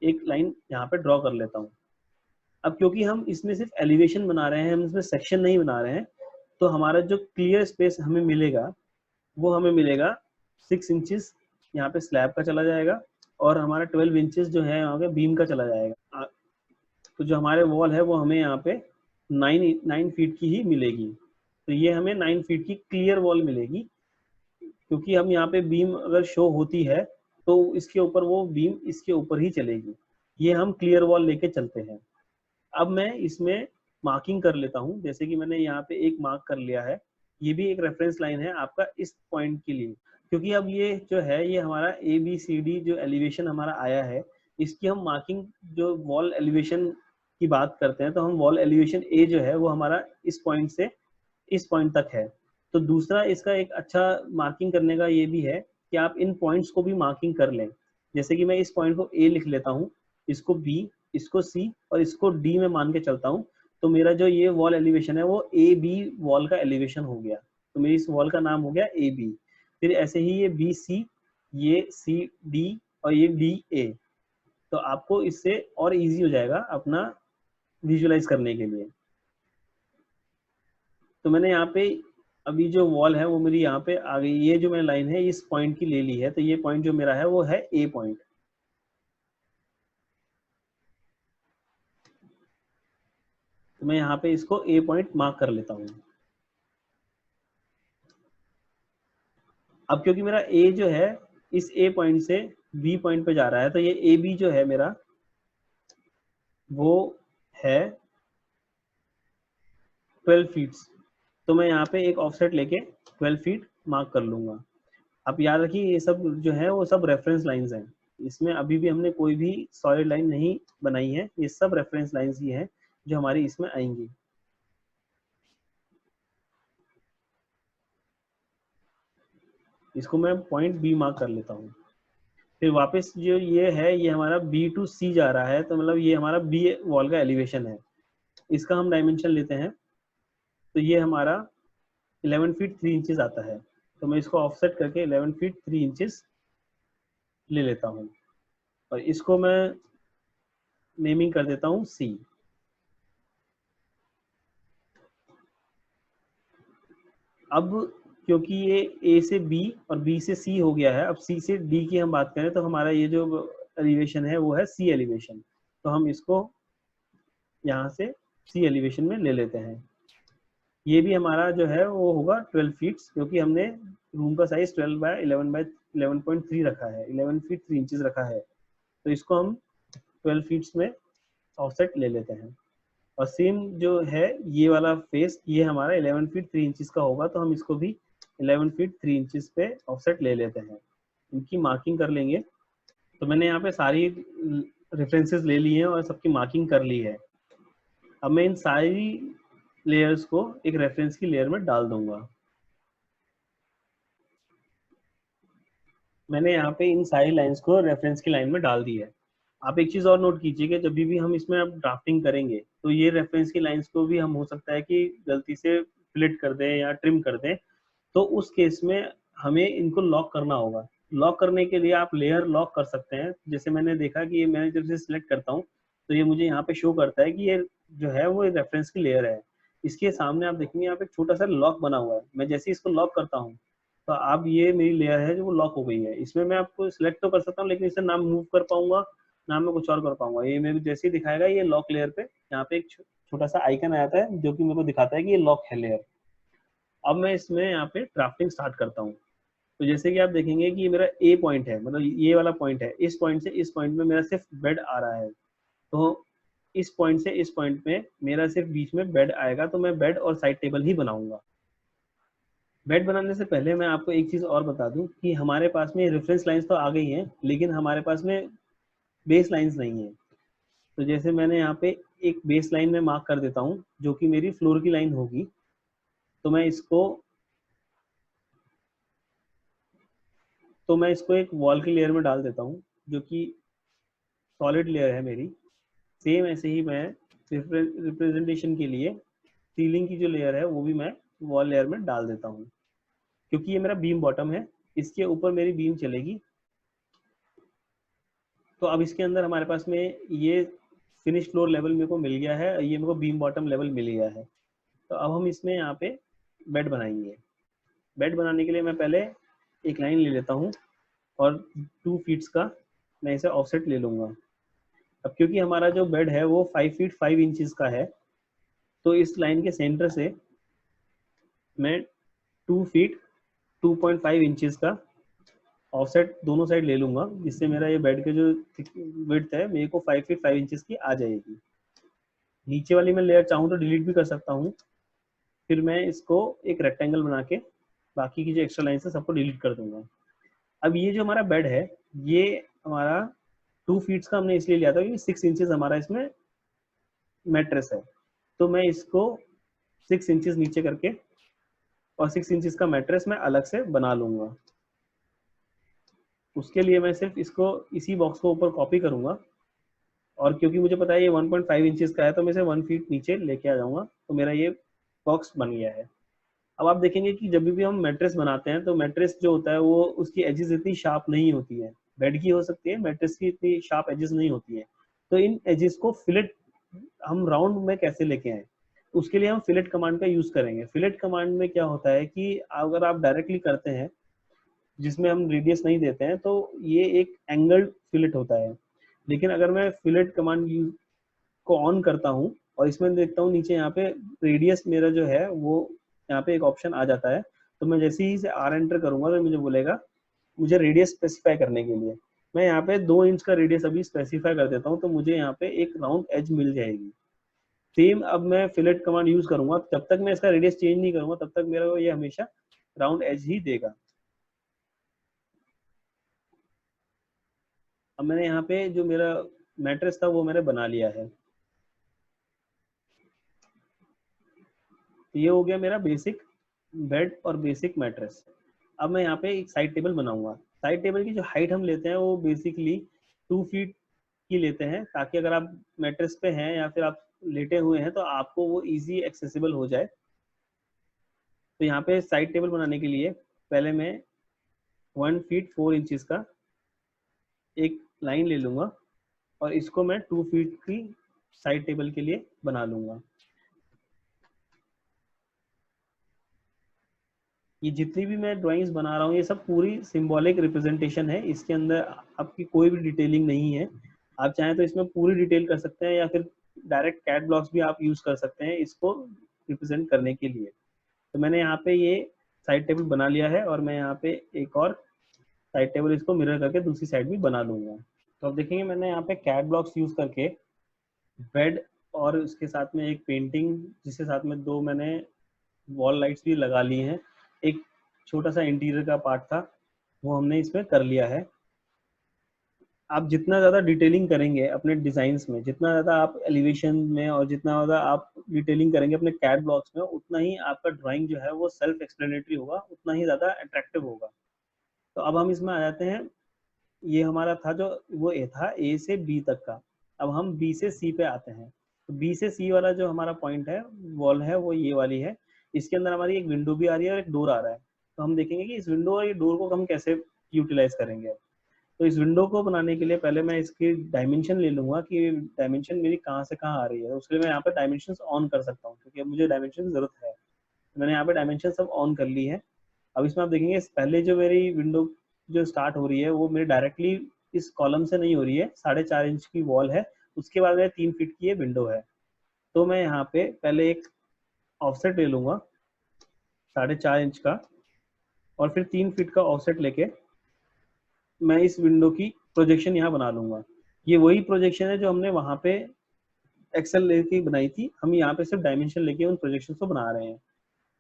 A: एक लाइन यहाँ पे ड्रॉ कर लेता हूँ। अब क्योंकि हम इसमें सिर्फ एलिवेशन बना रहे हैं, हम इसमें सेक्शन नहीं बना रहे हैं, तो हमारा जो क्लियर स्पेस हमें मिलेगा वो हमें मिलेगा 6 इंचेस यहाँ पे स्लैब का चला जाएगा, और हमारा 12 इंचेस जो है यहाँ पे बीम का चला जाएगा। तो जो हमारे वॉल है वो हमें यहाँ पे 9 फीट की ही मिलेगी। तो ये हमें 9 फीट की क्लियर वॉल मिलेगी, क्योंकि हम यहाँ पे बीम अगर शो होती है तो इसके ऊपर वो बीम इसके ऊपर ही चलेगी। ये हम क्लियर वॉल लेके चलते हैं। अब मैं इसमें मार्किंग कर लेता हूँ। जैसे कि मैंने यहाँ पे एक मार्क कर लिया है, ये भी एक रेफरेंस लाइन है आपका इस पॉइंट के लिए। क्योंकि अब ये जो है ये हमारा ए बी सी डी जो एलिवेशन हमारा आया है, इसकी हम मार्किंग जो वॉल एलिवेशन की बात करते हैं, तो हम वॉल एलिवेशन ए जो है वो हमारा इस पॉइंट से इस पॉइंट तक है। तो दूसरा इसका एक अच्छा मार्किंग करने का ये भी है कि आप इन पॉइंट्स को भी मार्किंग कर लें। जैसे कि मैं इस पॉइंट को ए लिख लेता हूँ, इसको बी, इसको सी और इसको डी में मान के चलता हूँ। तो मेरा जो ये वॉल एलिवेशन है वो ए बी वॉल का एलिवेशन हो गया। तो मेरी इस वॉल का नाम हो गया ए बी। फिर ऐसे ही ये बी सी, ये सी डी और ये डी ए। तो आपको इससे और इजी हो जाएगा अपना विजुअलाइज करने के लिए। तो मैंने यहाँ पे अभी जो वॉल है वो मेरी यहाँ पे आ गई। ये जो मैंने लाइन है इस पॉइंट की ले ली है, तो ये पॉइंट जो मेरा है वो है ए पॉइंट। तो मैं यहाँ पे इसको ए पॉइंट मार्क कर लेता हूँ। अब क्योंकि मेरा ए जो है इस ए पॉइंट से बी पॉइंट पे जा रहा है, तो ये ए बी जो है मेरा वो है 12 फीट। तो मैं यहाँ पे एक ऑफसेट लेके 12 फीट मार्क कर लूंगा। आप याद रखिए ये सब जो है वो सब रेफरेंस लाइंस हैं। इसमें अभी भी हमने कोई भी सॉलिड लाइन नहीं बनाई है, ये सब रेफरेंस लाइंस ही हैं जो हमारी इसमें आएंगी। इसको मैं पॉइंट बी मार्क कर लेता हूँ। फिर वापस जो ये है ये हमारा बी टू सी जा रहा है, तो मतलब ये हमारा बी वॉल का एलिवेशन है। इसका हम डायमेंशन लेते हैं, तो ये हमारा 11 फीट 3 इंचेस आता है। तो मैं इसको ऑफसेट करके 11 फीट 3 इंचेस ले लेता हूँ, और इसको मैं नेमिंग कर देता हूँ सी। अब क्योंकि ये ए से बी और बी से सी हो गया है, अब सी से डी की हम बात करें तो हमारा ये जो एलिवेशन है वो है सी एलिवेशन। तो हम इसको यहाँ से सी एलिवेशन में ले लेते हैं। ये भी हमारा जो है वो होगा 12 फीट, क्योंकि हमने रूम का साइज 12 बाय 11.3 रखा है, 11 फीट 3 इंचेस रखा है। तो इसको हम 12 फीट्स में ऑफसेट ले लेते हैं। और सेम जो है ये वाला फेस ये हमारा 11 फीट 3 इंचेस का होगा, तो हम इसको भी 11 फीट 3 इंचेस पे ऑफसेट ले लेते हैं। इनकी मार्किंग कर लेंगे। तो मैंने यहाँ पे सारी रेफरेंसेस ले ली हैं और सबकी मार्किंग कर ली है। अब मैं इन सारी लेयर्स को एक रेफरेंस की लेयर में डाल दूंगा। मैंने यहाँ पे इन सारी लाइंस को रेफरेंस की लाइन में डाल दी है। आप एक चीज़ और नोट कीजिए कि जब भी हम इसमें अब ड्राफ्टिंग करेंगे तो ये रेफरेंस की लाइंस को भी हम हो सकता है कि गलती से स्प्लिट कर दें या ट्रिम कर दें, तो उस केस में हमें इनको लॉक करना होगा। लॉक करने के लिए आप लेयर लॉक कर सकते हैं। जैसे मैंने देखा कि ये मैं जब से सिलेक्ट करता हूँ तो ये मुझे यहाँ पे शो करता है कि ये जो है वो रेफरेंस की लेयर है। इसके सामने आप देखेंगे यहाँ पे एक छोटा सा लॉक बना हुआ है। मैं जैसे इसको लॉक करता हूँ तो अब ये मेरी लेयर है जो वो लॉक हो गई है। इसमें मैं आपको सिलेक्ट तो कर सकता हूँ लेकिन इसे ना मूव कर पाऊंगा ना मैं कुछ और कर पाऊंगा। ये मेरे जैसे ही दिखाएगा ये लॉक लेयर पे, यहाँ पे एक छोटा सा आइकन आ जाता है जो कि मेरे को दिखाता है कि ये लॉक है लेयर। अब मैं इसमें यहाँ पे ड्राफ्टिंग स्टार्ट करता हूँ। तो जैसे कि आप देखेंगे कि ये मेरा ए पॉइंट है, मतलब ये वाला पॉइंट है। इस पॉइंट से इस पॉइंट में मेरा सिर्फ बेड आ रहा है। तो इस पॉइंट से इस पॉइंट में मेरा सिर्फ बीच में बेड आएगा। तो मैं बेड और साइड टेबल ही बनाऊंगा। बेड बनाने से पहले मैं आपको एक चीज़ और बता दूं कि हमारे पास में रेफरेंस लाइंस तो आ गई हैं लेकिन हमारे पास में बेस लाइंस नहीं है। तो जैसे मैंने यहाँ पे एक बेस लाइन में मार्क कर देता हूँ जो कि मेरी फ्लोर की लाइन होगी। तो मैं इसको एक वॉल की लेयर में डाल देता हूँ जो कि सॉलिड लेयर है मेरी। सेम ऐसे ही मैं रिप्रेजेंटेशन के लिए सीलिंग की जो लेयर है वो भी मैं वॉल लेयर में डाल देता हूँ। क्योंकि ये मेरा बीम बॉटम है, इसके ऊपर मेरी बीम चलेगी। तो अब इसके अंदर हमारे पास में ये फिनिश फ्लोर लेवल मेरे को मिल गया है, ये मेरे को बीम बॉटम लेवल मिल गया है। तो अब हम इसमें यहाँ पे बेड बनाएंगे। बेड बनाने के लिए मैं पहले एक लाइन ले लेता हूँ और 2 फीट्स का मैं इसे ऑफसेट ले लूँगा। अब क्योंकि हमारा जो बेड है वो 5 फीट 5 इंचेस का है, तो इस लाइन के सेंटर से मैं 2 फीट 2.5 इंचेस का ऑफसेट दोनों साइड ले लूंगा, जिससे मेरा ये बेड के जो विड्थ है मेरे को 5 फीट 5 इंचेस की आ जाएगी। नीचे वाली मैं लेयर चाहूँ तो डिलीट भी कर सकता हूँ। फिर मैं इसको एक रेक्टेंगल बना के बाकी की जो एक्स्ट्रा लाइन है सबको डिलीट कर दूंगा। अब ये जो हमारा बेड है ये हमारा 2 फीट्स का हमने इसलिए लिया था क्योंकि 6 इंचेस हमारा इसमें मैट्रेस है। तो मैं इसको 6 इंचेस नीचे करके और 6 इंचेस का मैट्रेस मैं अलग से बना लूंगा। उसके लिए मैं सिर्फ इसको इसी बॉक्स को ऊपर कॉपी करूंगा और क्योंकि मुझे पता है ये 1.5 इंचेस का है तो मैं इसे 1 फीट नीचे लेके आ जाऊंगा। तो मेरा ये बॉक्स बन गया है। अब आप देखेंगे कि जब भी हम मैट्रेस बनाते हैं तो मैट्रेस जो होता है वो उसकी एजेस इतनी शार्प नहीं होती है। बेड की हो सकती है, मैट्रेस की इतनी शार्प एजेस नहीं होती है। तो इन एजेस को फिलेट हम राउंड में कैसे लेके आए, उसके लिए हम फिलेट कमांड का यूज करेंगे। फिलेट कमांड में क्या होता है कि अगर आप डायरेक्टली करते हैं जिसमें हम रेडियस नहीं देते हैं तो ये एक एंगल्ड फिलेट होता है। लेकिन अगर मैं फिलेट कमांड को ऑन करता हूँ और इसमें देखता हूँ नीचे यहाँ पे रेडियस मेरा जो है वो यहाँ पे एक ऑप्शन आ जाता है। तो मैं जैसे ही इसे आर एंटर करूंगा तो मुझे बोलेगा मुझे रेडियस स्पेसिफाई करने के लिए। मैं यहाँ पे 2 इंच का रेडियस अभी स्पेसिफाई कर देता हूँ तो मुझे यहाँ पे एक राउंड एज मिल जाएगी। सेम अब मैं फिलेट कमांड यूज करूंगा, जब तक मैं इसका रेडियस चेंज नहीं करूंगा तब तक मेरा ये हमेशा राउंड एज ही देगा। अब मैंने यहाँ पे जो मेरा मैट्रेस था वो मैंने बना लिया है। तो ये हो गया मेरा बेसिक बेड और बेसिक मैट्रेस। अब मैं यहाँ पे एक साइड टेबल बनाऊंगा। साइड टेबल की जो हाइट हम लेते हैं वो बेसिकली 2 फीट की लेते हैं ताकि अगर आप मैट्रेस पे हैं या फिर आप लेटे हुए हैं तो आपको वो इजी एक्सेसिबल हो जाए। तो यहाँ पे साइड टेबल बनाने के लिए पहले मैं 1 फीट 4 इंचेस का एक लाइन ले लूंगा और इसको मैं 2 फीट की साइड टेबल के लिए बना लूंगा। ये जितनी भी मैं ड्राइंग्स बना रहा हूँ ये सब पूरी सिंबॉलिक रिप्रेजेंटेशन है। इसके अंदर आपकी कोई भी डिटेलिंग नहीं है। आप चाहें तो इसमें पूरी डिटेल कर सकते हैं या फिर डायरेक्ट कैट ब्लॉक्स भी आप यूज कर सकते हैं इसको रिप्रेजेंट करने के लिए। तो मैंने यहाँ पे ये साइड टेबल बना लिया है और मैं यहाँ पे एक और साइड टेबल इसको मिरर करके दूसरी साइड भी बना लूंगा। तो अब देखेंगे मैंने यहाँ पे कैट ब्लॉक्स यूज करके बेड और उसके साथ में एक पेंटिंग जिसके साथ में 2 मैंने वॉल लाइट्स भी लगा ली हैं, एक छोटा सा इंटीरियर का पार्ट था वो हमने इसमें कर लिया है। आप जितना ज़्यादा डिटेलिंग करेंगे अपने डिज़ाइंस में, जितना ज़्यादा आप एलिवेशन में और जितना ज़्यादा आप डिटेलिंग करेंगे अपने कैड ब्लॉक्स में, उतना ही आपका ड्राइंग जो है वो सेल्फ एक्सप्लेनेटरी होगा, उतना ही ज़्यादा अट्रैक्टिव होगा। तो अब हम इसमें आ जाते हैं। ये हमारा था जो वो ए था, ए से बी तक का। अब हम बी से सी पे आते हैं। तो बी से सी वाला जो हमारा पॉइंट है, वॉल है, वो ये वाली है। इसके अंदर हमारी एक विंडो भी आ रही है और एक डोर आ रहा है। तो हम देखेंगे कि इस विंडो और ये डोर को हम कैसे यूटिलाइज करेंगे। तो इस विंडो को बनाने के लिए पहले मैं इसकी डायमेंशन ले लूंगा कि डायमेंशन मेरी कहाँ से कहाँ आ रही है। उसके लिए मैं यहाँ पे डायमेंशन ऑन कर सकता हूँ क्योंकि अब मुझे डायमेंशन की जरूरत है। तो मैंने यहाँ पे डायमेंशन सब ऑन कर ली है। अब इसमें आप देखेंगे पहले जो मेरी विंडो जो स्टार्ट हो रही है वो मेरी डायरेक्टली इस कॉलम से नहीं हो रही है। 4.5 इंच की वॉल है, उसके बाद में 3 फीट की ये विंडो है। तो मैं यहाँ पे पहले एक ऑफसेट ले लूंगा 4.5 इंच का, और फिर 3 फीट का ऑफसेट लेके मैं इस विंडो की प्रोजेक्शन यहाँ बना लूंगा। ये वही प्रोजेक्शन है जो हमने वहां पे एक्सेल लेके बनाई थी। हम यहाँ पे सिर्फ डायमेंशन लेके उन प्रोजेक्शन को बना रहे हैं।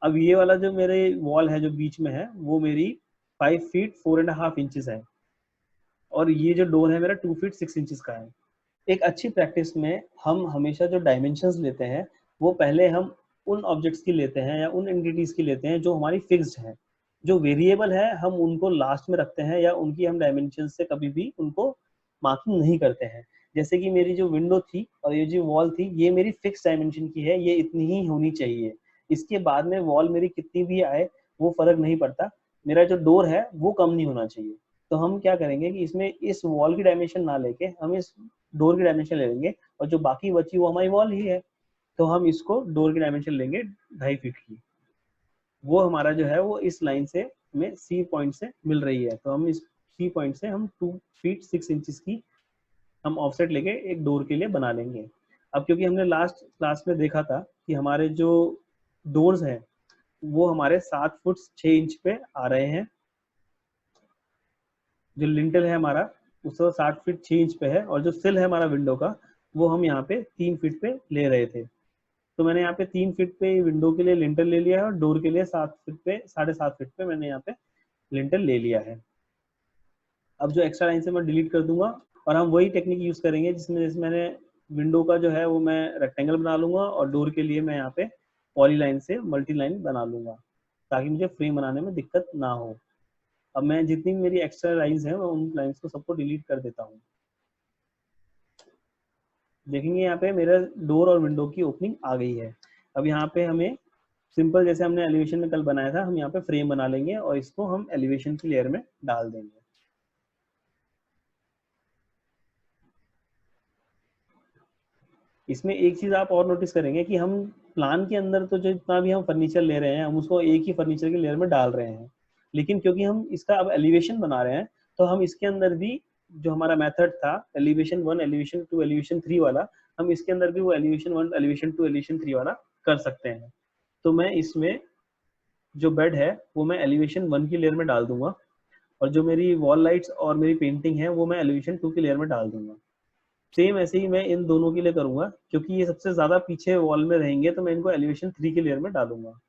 A: अब ये वाला जो मेरे वॉल है जो बीच में है वो मेरी 5 फीट 4.5 इंचेस है, और ये जो डोर है मेरा 2 फीट 6 इंचेस का है। एक अच्छी प्रैक्टिस में हम हमेशा जो डायमेंशंस लेते हैं वो पहले हम उन ऑब्जेक्ट्स की लेते हैं या उन एंटिटीज की लेते हैं जो हमारी फिक्स्ड है। जो वेरिएबल है हम उनको लास्ट में रखते हैं या उनकी हम डायमेंशन से कभी भी उनको मार्किंग नहीं करते हैं। जैसे कि मेरी जो विंडो थी और ये जो वॉल थी ये मेरी फिक्स डायमेंशन की है, ये इतनी ही होनी चाहिए। इसके बाद में वॉल मेरी कितनी भी आए वो फर्क नहीं पड़ता, मेरा जो डोर है वो कम नहीं होना चाहिए। तो हम क्या करेंगे कि इसमें इस वॉल की डायमेंशन ना लेके हम इस डोर की डायमेंशन ले लेंगे, और जो बाकी बची वो हमारी वॉल ही है। तो हम इसको डोर की डायमेंशन लेंगे 2.5 फीट की। वो हमारा जो है वो इस लाइन से हमें सी पॉइंट से मिल रही है। तो हम इस सी पॉइंट से हम 2 फीट 6 इंचेस की हम ऑफसेट लेके एक डोर के लिए बना लेंगे। अब क्योंकि हमने लास्ट क्लास में देखा था कि हमारे जो डोर्स हैं वो हमारे 7 फुट 6 इंच पे आ रहे हैं। जो लिंटल है हमारा उसको 60 फीट 6 इंच पे है, और जो सिल है हमारा विंडो का वो हम यहाँ पे 3 फीट पे ले रहे थे। तो मैंने यहाँ पे 3 फीट पे विंडो के लिए लिंटल ले लिया है, और डोर के लिए 7 फीट पे 7.5 फीट पे मैंने यहाँ पे लिंटल ले लिया है। अब जो एक्स्ट्रा लाइन से मैं डिलीट कर दूंगा, और हम वही टेक्निक यूज करेंगे जिसमें जैसे मैंने विंडो का जो है वो मैं रेक्टेंगल बना लूंगा, और डोर के लिए मैं यहाँ पे पॉली लाइन से मल्टी लाइन बना लूंगा ताकि मुझे फ्रेम बनाने में दिक्कत ना हो। अब मैं जितनी भी मेरी एक्स्ट्रा लाइंस हैं मैं उन लाइंस को सबको डिलीट कर देता हूँ। देखेंगे यहाँ पे मेरा डोर और विंडो की ओपनिंग आ गई है। अब यहाँ पे हमें सिंपल जैसे हमने एलिवेशन में कल बनाया था हम यहाँ पे फ्रेम बना लेंगे और इसको हम एलिवेशन की लेयर में डाल देंगे। इसमें एक चीज आप और नोटिस करेंगे कि हम प्लान के अंदर तो जो जितना भी हम फर्नीचर ले रहे हैं हम उसको एक ही फर्नीचर की लेयर में डाल रहे हैं, लेकिन क्योंकि हम इसका अब एलिवेशन बना रहे हैं तो हम इसके अंदर भी जो हमारा मेथड था एलिवेशन 1 एलिवेशन 2 एलिवेशन 3 वाला, हम इसके अंदर भी वो एलिवेशन 1 एलिवेशन 2 एलिवेशन 3 वाला कर सकते हैं। तो मैं इसमें जो बेड है वो मैं एलिवेशन 1 की लेयर में डाल दूंगा, और जो मेरी वॉल लाइट्स और मेरी पेंटिंग है वो मैं एलिवेशन 2 की लेयर में डाल दूंगा। सेम ऐसे ही मैं इन दोनों के लिए करूंगा, क्योंकि ये सबसे ज्यादा पीछे वॉल में रहेंगे तो मैं इनको एलिवेशन 3 की लेयर में डालूंगा।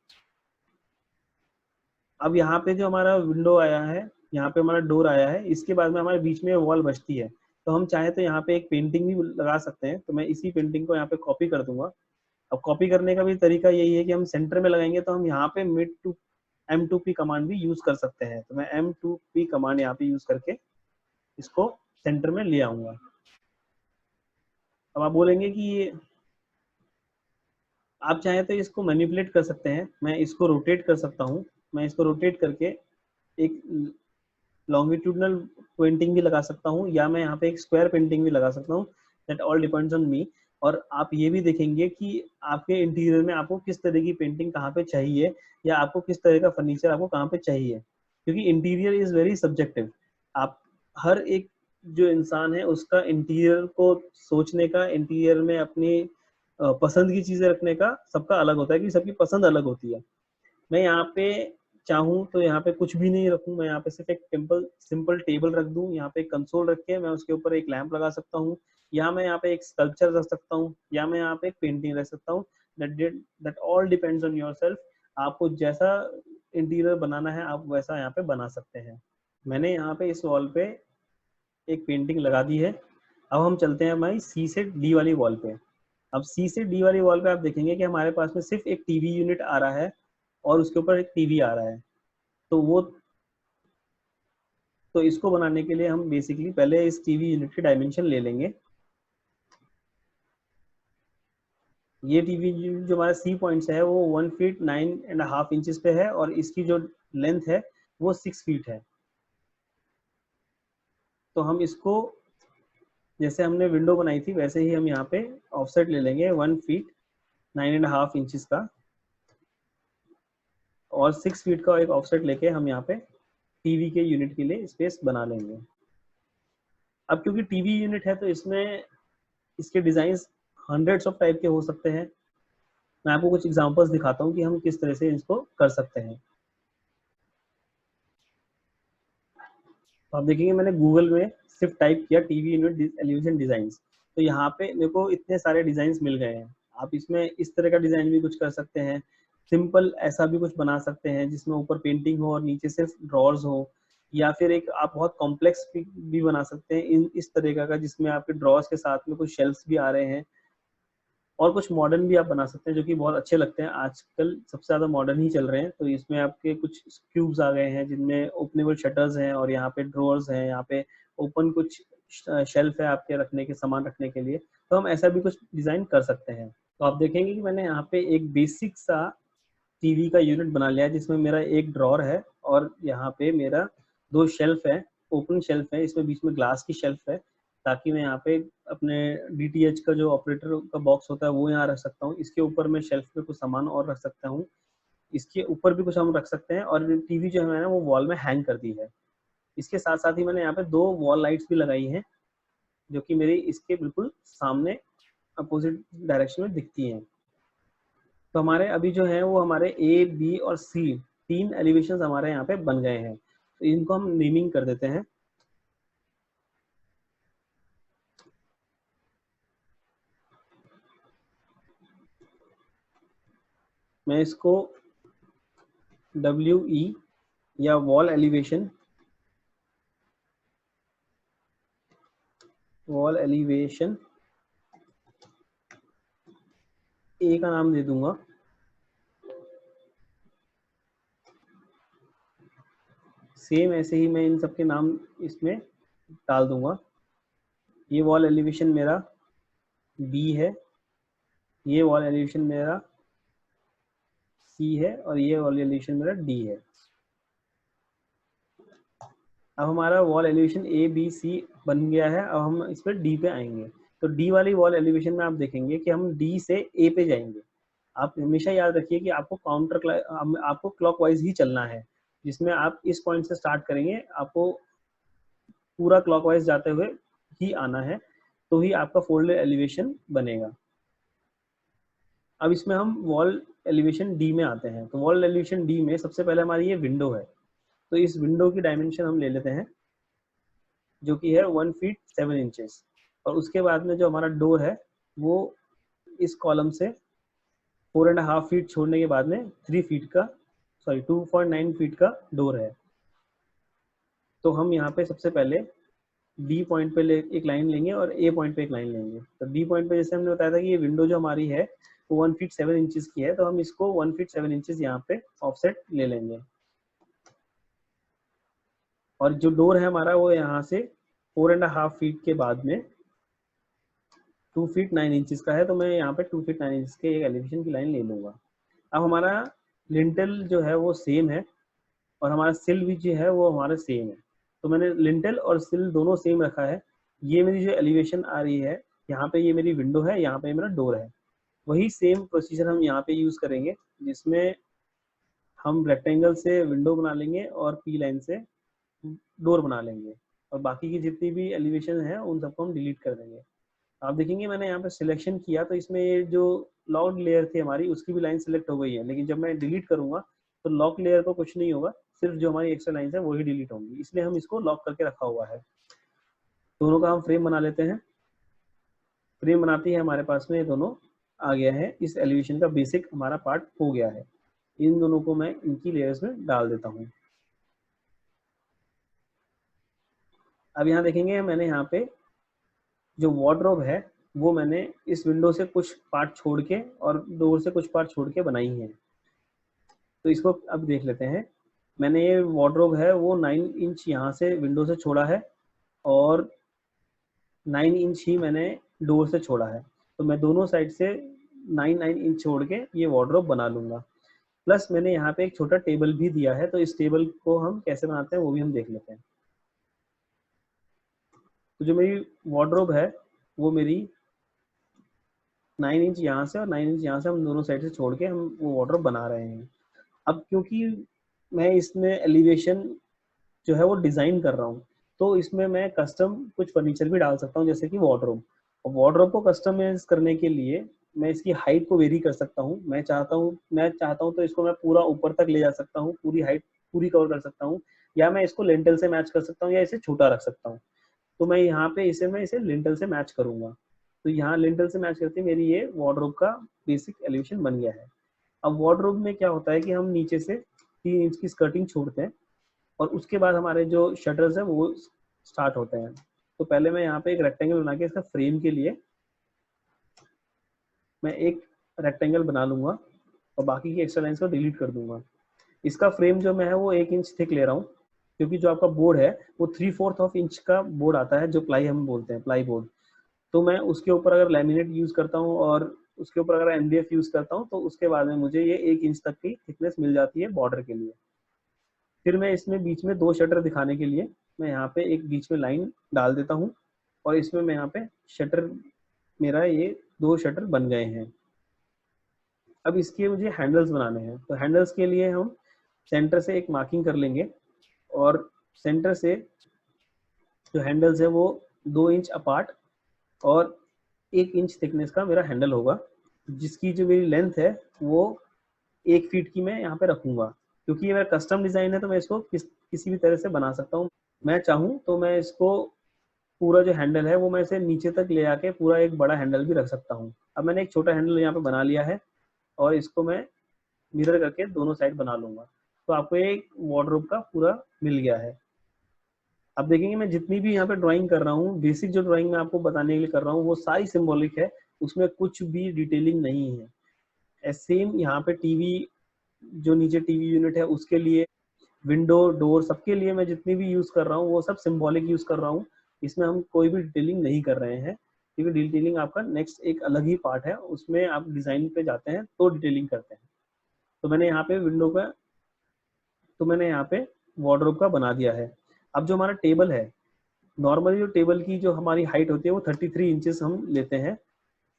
A: अब यहाँ पे जो हमारा विंडो आया है, यहाँ पे हमारा डोर आया है, इसके बाद में हमारे बीच में वॉल बचती है। तो हम चाहे तो यहाँ पे एक पेंटिंग भी लगा सकते हैं। तो मैं इसी पेंटिंग को यहाँ पे कॉपी कर दूंगा। अब कॉपी करने का भी तरीका यही है कि हम सेंटर में लगाएंगे, तो हम यहाँ पे मिड टू M2P कमांड भी यूज कर सकते हैं। तो मैं M2P कमांड यहाँ पे यूज करके इसको सेंटर में ले आऊंगा। अब आप बोलेंगे कि ये आप चाहें तो इसको मैनिपुलेट कर सकते हैं, मैं इसको रोटेट कर सकता हूँ। मैं इसको रोटेट करके एक लॉन्गिट्यूडनल पेंटिंग भी लगा सकता हूँ, या मैं यहाँ पे एक स्क्वायर पेंटिंग भी लगा सकता हूँ। That all depends on me. और आप ये भी देखेंगे कि आपके इंटीरियर में आपको किस तरह की पेंटिंग कहाँ पे चाहिए, या आपको किस तरह का फर्नीचर आपको कहाँ पे चाहिए, क्योंकि इंटीरियर इज वेरी सब्जेक्टिव। आप हर एक जो इंसान है उसका इंटीरियर को सोचने का, इंटीरियर में अपनी पसंद की चीजें रखने का सबका अलग होता है, कि सबकी पसंद अलग होती है। मैं यहाँ पे चाहूँ तो यहाँ पे कुछ भी नहीं रखूँ, मैं यहाँ पे सिर्फ एक सिंपल टेबल रख दूँ, यहाँ पे एक कंसोल रख के मैं उसके ऊपर एक लैंप लगा सकता हूँ, या मैं यहाँ पे एक स्कल्पचर रख सकता हूँ, या मैं यहाँ पे एक पेंटिंग रख सकता हूँ। That all depends on your self. आपको जैसा इंटीरियर बनाना है आप वैसा यहाँ पे बना सकते हैं। मैंने यहाँ पे इस वॉल पे एक पेंटिंग लगा दी है। अब हम चलते हैं हमारी सी से डी वाली वॉल पे। अब सी से डी वाली वॉल पे आप देखेंगे कि हमारे पास में सिर्फ एक टीवी यूनिट आ रहा है और उसके ऊपर एक टीवी आ रहा है। तो इसको बनाने के लिए हम बेसिकली पहले इस टीवी यूनिट की डायमेंशन ले लेंगे। ये टीवी जो हमारा सी पॉइंट्स है वो 1 फीट 9.5 इंचेस पे है और इसकी जो लेंथ है वो 6 फीट है। तो हम इसको जैसे हमने विंडो बनाई थी वैसे ही हम यहाँ पे ऑफसेट ले लेंगे 1 फीट 9.5 इंचेस का और 6 फीट का एक ऑफसेट लेके हम यहाँ पे टीवी के यूनिट के लिए स्पेस बना लेंगे। अब क्योंकि टीवी यूनिट है तो इसमें इसके डिजाइन हंड्रेड्स ऑफ टाइप के हो सकते हैं। मैं आपको कुछ एग्जांपल्स दिखाता हूँ कि हम किस तरह से इसको कर सकते हैं। तो आप देखेंगे मैंने गूगल में सिर्फ टाइप किया टीवी यूनिट एलिवेशन डिजाइन्स, तो यहाँ पे मेरे को इतने सारे डिजाइन्स मिल गए हैं। आप इसमें इस तरह का डिजाइन भी कुछ कर सकते हैं, सिंपल ऐसा भी कुछ बना सकते हैं जिसमें ऊपर पेंटिंग हो और नीचे सिर्फ ड्रॉर्स हो, या फिर एक आप बहुत कॉम्प्लेक्स भी बना सकते हैं इस तरह का जिसमें आपके ड्रॉर्स के साथ में कुछ शेल्फ्स भी आ रहे हैं। और कुछ मॉडर्न भी आप बना सकते हैं जो कि बहुत अच्छे लगते हैं, आजकल सबसे ज़्यादा मॉडर्न ही चल रहे हैं। तो इसमें आपके कुछ क्यूब्स आ गए हैं जिनमें ओपनेबल शटर्स हैं और यहाँ पे ड्रॉर्स हैं, यहाँ पे ओपन कुछ शेल्फ है आपके रखने के सामान रखने के लिए। तो हम ऐसा भी कुछ डिज़ाइन कर सकते हैं। तो आप देखेंगे कि मैंने यहाँ पे एक बेसिक सा टीवी का यूनिट बना लिया है जिसमें मेरा एक ड्रॉर है और यहाँ पे मेरा 2 शेल्फ है, ओपन शेल्फ है, इसमें बीच में ग्लास की शेल्फ है ताकि मैं यहाँ पे अपने DTH का जो ऑपरेटर का बॉक्स होता है वो यहाँ रख सकता हूँ। इसके ऊपर मैं शेल्फ पे कुछ सामान और रख सकता हूँ, इसके ऊपर भी कुछ हम रख सकते हैं और टीवी जो है मैंने वो वॉल में हैंग कर दी है। इसके साथ साथ ही मैंने यहाँ पे 2 वॉल लाइट्स भी लगाई हैं जो कि मेरी इसके बिल्कुल सामने अपोजिट डायरेक्शन में दिखती हैं। तो हमारे अभी जो है वो हमारे A, B और C 3 एलिवेशन हमारे यहाँ पे बन गए हैं। तो इनको हम नेमिंग कर देते हैं। मैं इसको WE या वॉल एलिवेशन A का नाम दे दूंगा। सेम ऐसे ही मैं इन सबके नाम इसमें डाल दूंगा। ये वॉल एलिवेशन मेरा B है, ये वॉल एलिवेशन मेरा C है और ये वॉल एलिवेशन मेरा D है। अब हमारा wall elevation A, B, C बन गया है। अब हम इस पर D पे आएंगे। तो D वाली वॉल एलिवेशन में आप देखेंगे कि हम D से A पे जाएंगे। आप हमेशा याद रखिए कि आपको क्लॉकवाइज ही चलना है, जिसमें आप इस पॉइंट से स्टार्ट करेंगे, आपको पूरा क्लॉकवाइज जाते हुए ही आना है, तो ही आपका फोल्डर एलिवेशन बनेगा। अब इसमें हम वॉल एलिवेशन डी में आते हैं। तो वॉल एलिवेशन डी में सबसे पहले हमारी ये विंडो है, तो इस विंडो की डायमेंशन हम ले लेते हैं जो कि है 1 फीट 7 इंचेस। और उसके बाद में जो हमारा डोर है वो इस कॉलम से 4.5 फीट छोड़ने के बाद में 2.9 फीट का डोर है। तो हम यहाँ पे सबसे पहले डी पॉइंट पे एक लाइन लेंगे और ए पॉइंट पे एक लाइन लेंगे। तो डी पॉइंट पे जैसे हमने बताया था कि ये विंडो जो हमारी है वो 1 फीट 7 इंचेस की है, तो हम इसको 1 फीट 7 इंचेस यहाँ पे ऑफसेट ले लेंगे। और जो डोर है हमारा वो यहाँ से 4.5 फीट के बाद में 2 फीट 9 इंचेस का है, तो मैं यहाँ पे 2 फीट 9 इंचेस के एक एलिवेशन की लाइन ले लूँगा। अब हमारा लिंटल जो है वो सेम है और हमारा सिल भी जो है वो हमारा सेम है। तो मैंने लिंटल और सिल दोनों सेम रखा है। ये मेरी जो एलिवेशन आ रही है यहाँ पे, ये मेरी विंडो है, यहाँ पे मेरा डोर है। वही सेम प्रोसीजर हम यहाँ पे यूज करेंगे, जिसमें हम रेक्टेंगल से विंडो बना लेंगे और पी लाइन से डोर बना लेंगे और बाकी की जितनी भी एलिवेशन है उन सबको हम डिलीट कर देंगे। आप देखेंगे मैंने यहाँ पे सिलेक्शन किया तो इसमें ये जो लॉक लेयर थी हमारी उसकी भी लाइन सेलेक्ट हो गई है, लेकिन जब मैं डिलीट करूंगा तो लॉक लेयर को कुछ नहीं होगा, सिर्फ जो हमारी एक्स्ट्रा लाइन है वही डिलीट होंगी, इसलिए हम इसको लॉक करके रखा हुआ है। दोनों का हम फ्रेम बना लेते हैं। फ्रेम बनाती है हमारे पास में ये दोनों आ गया है, इस एलिवेशन का बेसिक हमारा पार्ट हो गया है। इन दोनों को मैं इनकी लेयर्स में डाल देता हूँ। अब यहाँ देखेंगे मैंने यहाँ पे जो वार्डरोब है वो मैंने इस विंडो से कुछ पार्ट छोड़ के और डोर से कुछ पार्ट छोड़ के बनाई है। तो इसको अब देख लेते हैं। मैंने ये वार्डरोब है वो 9 इंच यहाँ से विंडो से छोड़ा है और 9 इंच ही मैंने डोर से छोड़ा है। तो मैं दोनों साइड से 9 इंच छोड़ के ये वार्डरोब बना लूँगा। प्लस मैंने यहाँ पे एक छोटा टेबल भी दिया है, तो इस टेबल को हम कैसे बनाते हैं वो भी हम देख लेते हैं। तो जो मेरी वार्डरोब है वो मेरी 9 इंच यहाँ से और 9 इंच यहाँ से हम दोनों साइड से छोड़ के हम वो वार्डरोब बना रहे हैं। अब क्योंकि मैं इसमें एलिवेशन जो है वो डिज़ाइन कर रहा हूँ, तो इसमें मैं कस्टम कुछ फर्नीचर भी डाल सकता हूँ, जैसे कि वार्डरोब। और वार्डरोब को कस्टमाइज करने के लिए मैं इसकी हाइट को वेरी कर सकता हूँ। मैं चाहता हूँ तो इसको मैं पूरा ऊपर तक ले जा सकता हूँ, पूरी हाइट पूरी कवर कर सकता हूँ, या मैं इसको लिंटल से मैच कर सकता हूँ या इसे छोटा रख सकता हूँ। तो मैं यहाँ पे मैं इसे लिंटल से मैच करूँगा। तो यहाँ लिंटल से मैच करके मेरी ये वार्डरोब का बेसिक एलिवेशन बन गया है। अब वार्डरोब में क्या होता है कि हम नीचे से 3 इंच की स्कर्टिंग छोड़ते हैं और उसके बाद हमारे जो शटर्स है वो स्टार्ट होते हैं। तो पहले मैं यहाँ पे एक रेक्टेंगल बना के इसका फ्रेम के लिए मैं एक रेक्टेंगल बना लूंगा और बाकी की एक्स्ट्रा लाइन्स को डिलीट कर दूंगा। इसका फ्रेम जो मैं है वो 1 इंच थिक ले रहा हूँ, क्योंकि जो आपका बोर्ड है वो 3/4 ऑफ इंच का बोर्ड आता है, जो प्लाई हम बोलते हैं, प्लाई बोर्ड। तो मैं उसके ऊपर अगर लैमिनेट यूज करता हूँ और उसके ऊपर अगर MDF यूज करता हूँ तो उसके बाद में मुझे ये 1 इंच तक की थिकनेस मिल जाती है बॉर्डर के लिए। फिर मैं इसमें बीच में 2 शटर दिखाने के लिए मैं यहाँ पे एक बीच में लाइन डाल देता हूँ और इसमें मैं यहाँ पे शटर, मेरा ये 2 शटर बन गए हैं। अब इसके मुझे हैंडल्स बनाने हैं, तो हैंडल्स के लिए हम सेंटर से एक मार्किंग कर लेंगे और सेंटर से जो हैंडल्स है वो 2 इंच अपार्ट और 1 इंच थिकनेस का मेरा हैंडल होगा, जिसकी जो मेरी लेंथ है वो 1 फीट की मैं यहाँ पे रखूंगा। क्योंकि ये मेरा कस्टम डिज़ाइन है तो मैं इसको किसी भी तरह से बना सकता हूँ। मैं चाहूँ तो मैं इसको पूरा जो हैंडल है वो मैं इसे नीचे तक ले आके पूरा एक बड़ा हैंडल भी रख सकता हूँ। अब मैंने एक छोटा हैंडल यहाँ पे बना लिया है और इसको मैं मिरर करके दोनों साइड बना लूंगा, तो आपको एक वार्डरोब का पूरा मिल गया है। अब देखेंगे मैं जितनी भी यहाँ पे ड्राइंग कर रहा हूँ, बेसिक जो ड्राइंग मैं आपको बताने के लिए कर रहा हूँ वो सारी सिंबॉलिक है, उसमें कुछ भी डिटेलिंग नहीं है। सेम यहाँ पे टीवी, जो नीचे टीवी यूनिट है उसके लिए, विंडो डोर, सबके लिए मैं जितनी भी यूज कर रहा हूँ वो सब सिंबॉलिक यूज कर रहा हूँ। इसमें हम कोई भी डिटेलिंग नहीं कर रहे हैं, क्योंकि डिटेलिंग आपका नेक्स्ट एक अलग ही पार्ट है, उसमें आप डिजाइन पे जाते हैं तो डिटेलिंग करते हैं। तो मैंने यहाँ पे विंडो का, तो मैंने यहाँ पे वार्डरोब का बना दिया है। अब जो हमारा टेबल है, नॉर्मली जो टेबल की जो हमारी हाइट होती है वो 33 इंचेस हम लेते हैं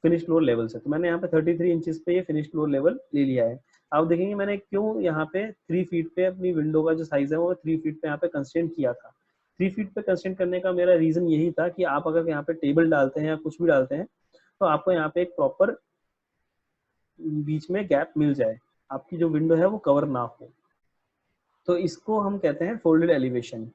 A: फिनिश फ्लोर लेवल से। तो मैंने यहाँ पे 33 इंचेस पे ये फिनिश फ्लोर लेवल ले लिया है। आप देखेंगे मैंने क्यों यहाँ पे 3 फीट पे अपनी विंडो का जो साइज है वो 3 फीट पे यहाँ पे कंस्टेंट किया था। 3 फीट पे कंस्टेंट करने का मेरा रीजन यही था कि आप अगर यहाँ पे टेबल डालते हैं या कुछ भी डालते हैं तो आपको यहाँ पे एक प्रॉपर बीच में गैप मिल जाए, आपकी जो विंडो है वो कवर ना हो। तो इसको हम कहते हैं फोल्डेड एलिवेशन।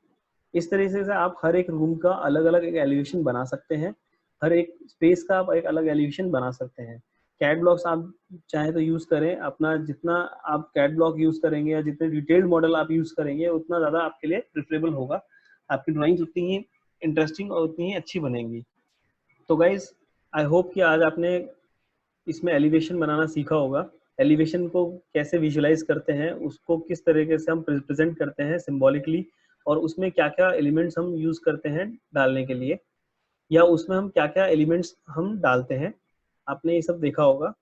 A: इस तरीके से आप हर एक रूम का अलग अलग एक एलिवेशन बना सकते हैं, हर एक स्पेस का आप एक अलग एलिवेशन बना सकते हैं। कैड ब्लॉक्स आप चाहे तो यूज करें अपना, जितना आप कैड ब्लॉक यूज करेंगे या जितने डिटेल्ड मॉडल आप यूज करेंगे उतना ज़्यादा आपके लिए प्रेफरेबल होगा, आपकी ड्राइंग्स उतनी ही इंटरेस्टिंग और उतनी ही अच्छी बनेंगी। तो गाइज आई होप कि आज आपने इसमें एलिवेशन बनाना सीखा होगा। एलिवेशन को कैसे विजुलाइज करते हैं, उसको किस तरीके से हम प्रेजेंट करते हैं सिंबॉलिकली, और उसमें क्या क्या एलिमेंट्स हम यूज करते हैं डालने के लिए, या उसमें हम क्या क्या एलिमेंट्स हम डालते हैं, आपने ये सब देखा होगा।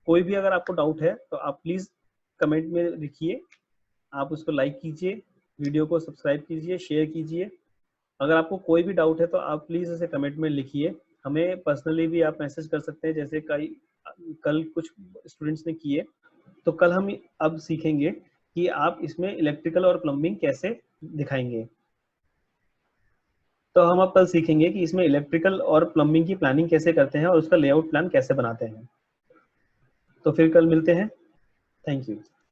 A: कोई भी अगर आपको डाउट है तो आप प्लीज़ कमेंट में लिखिए, आप उसको लाइक कीजिए, वीडियो को सब्सक्राइब कीजिए, शेयर कीजिए। अगर आपको कोई भी डाउट है तो आप प्लीज़ इसे कमेंट में लिखिए। हमें पर्सनली भी आप मैसेज कर सकते हैं, जैसे कल कुछ स्टूडेंट्स ने किए। तो कल हम अब सीखेंगे कि आप इसमें इलेक्ट्रिकल और प्लम्बिंग कैसे दिखाएंगे। तो हम अब कल सीखेंगे कि इसमें इलेक्ट्रिकल और प्लम्बिंग की प्लानिंग कैसे करते हैं और उसका लेआउट प्लान कैसे बनाते हैं। तो फिर कल मिलते हैं। Thank you.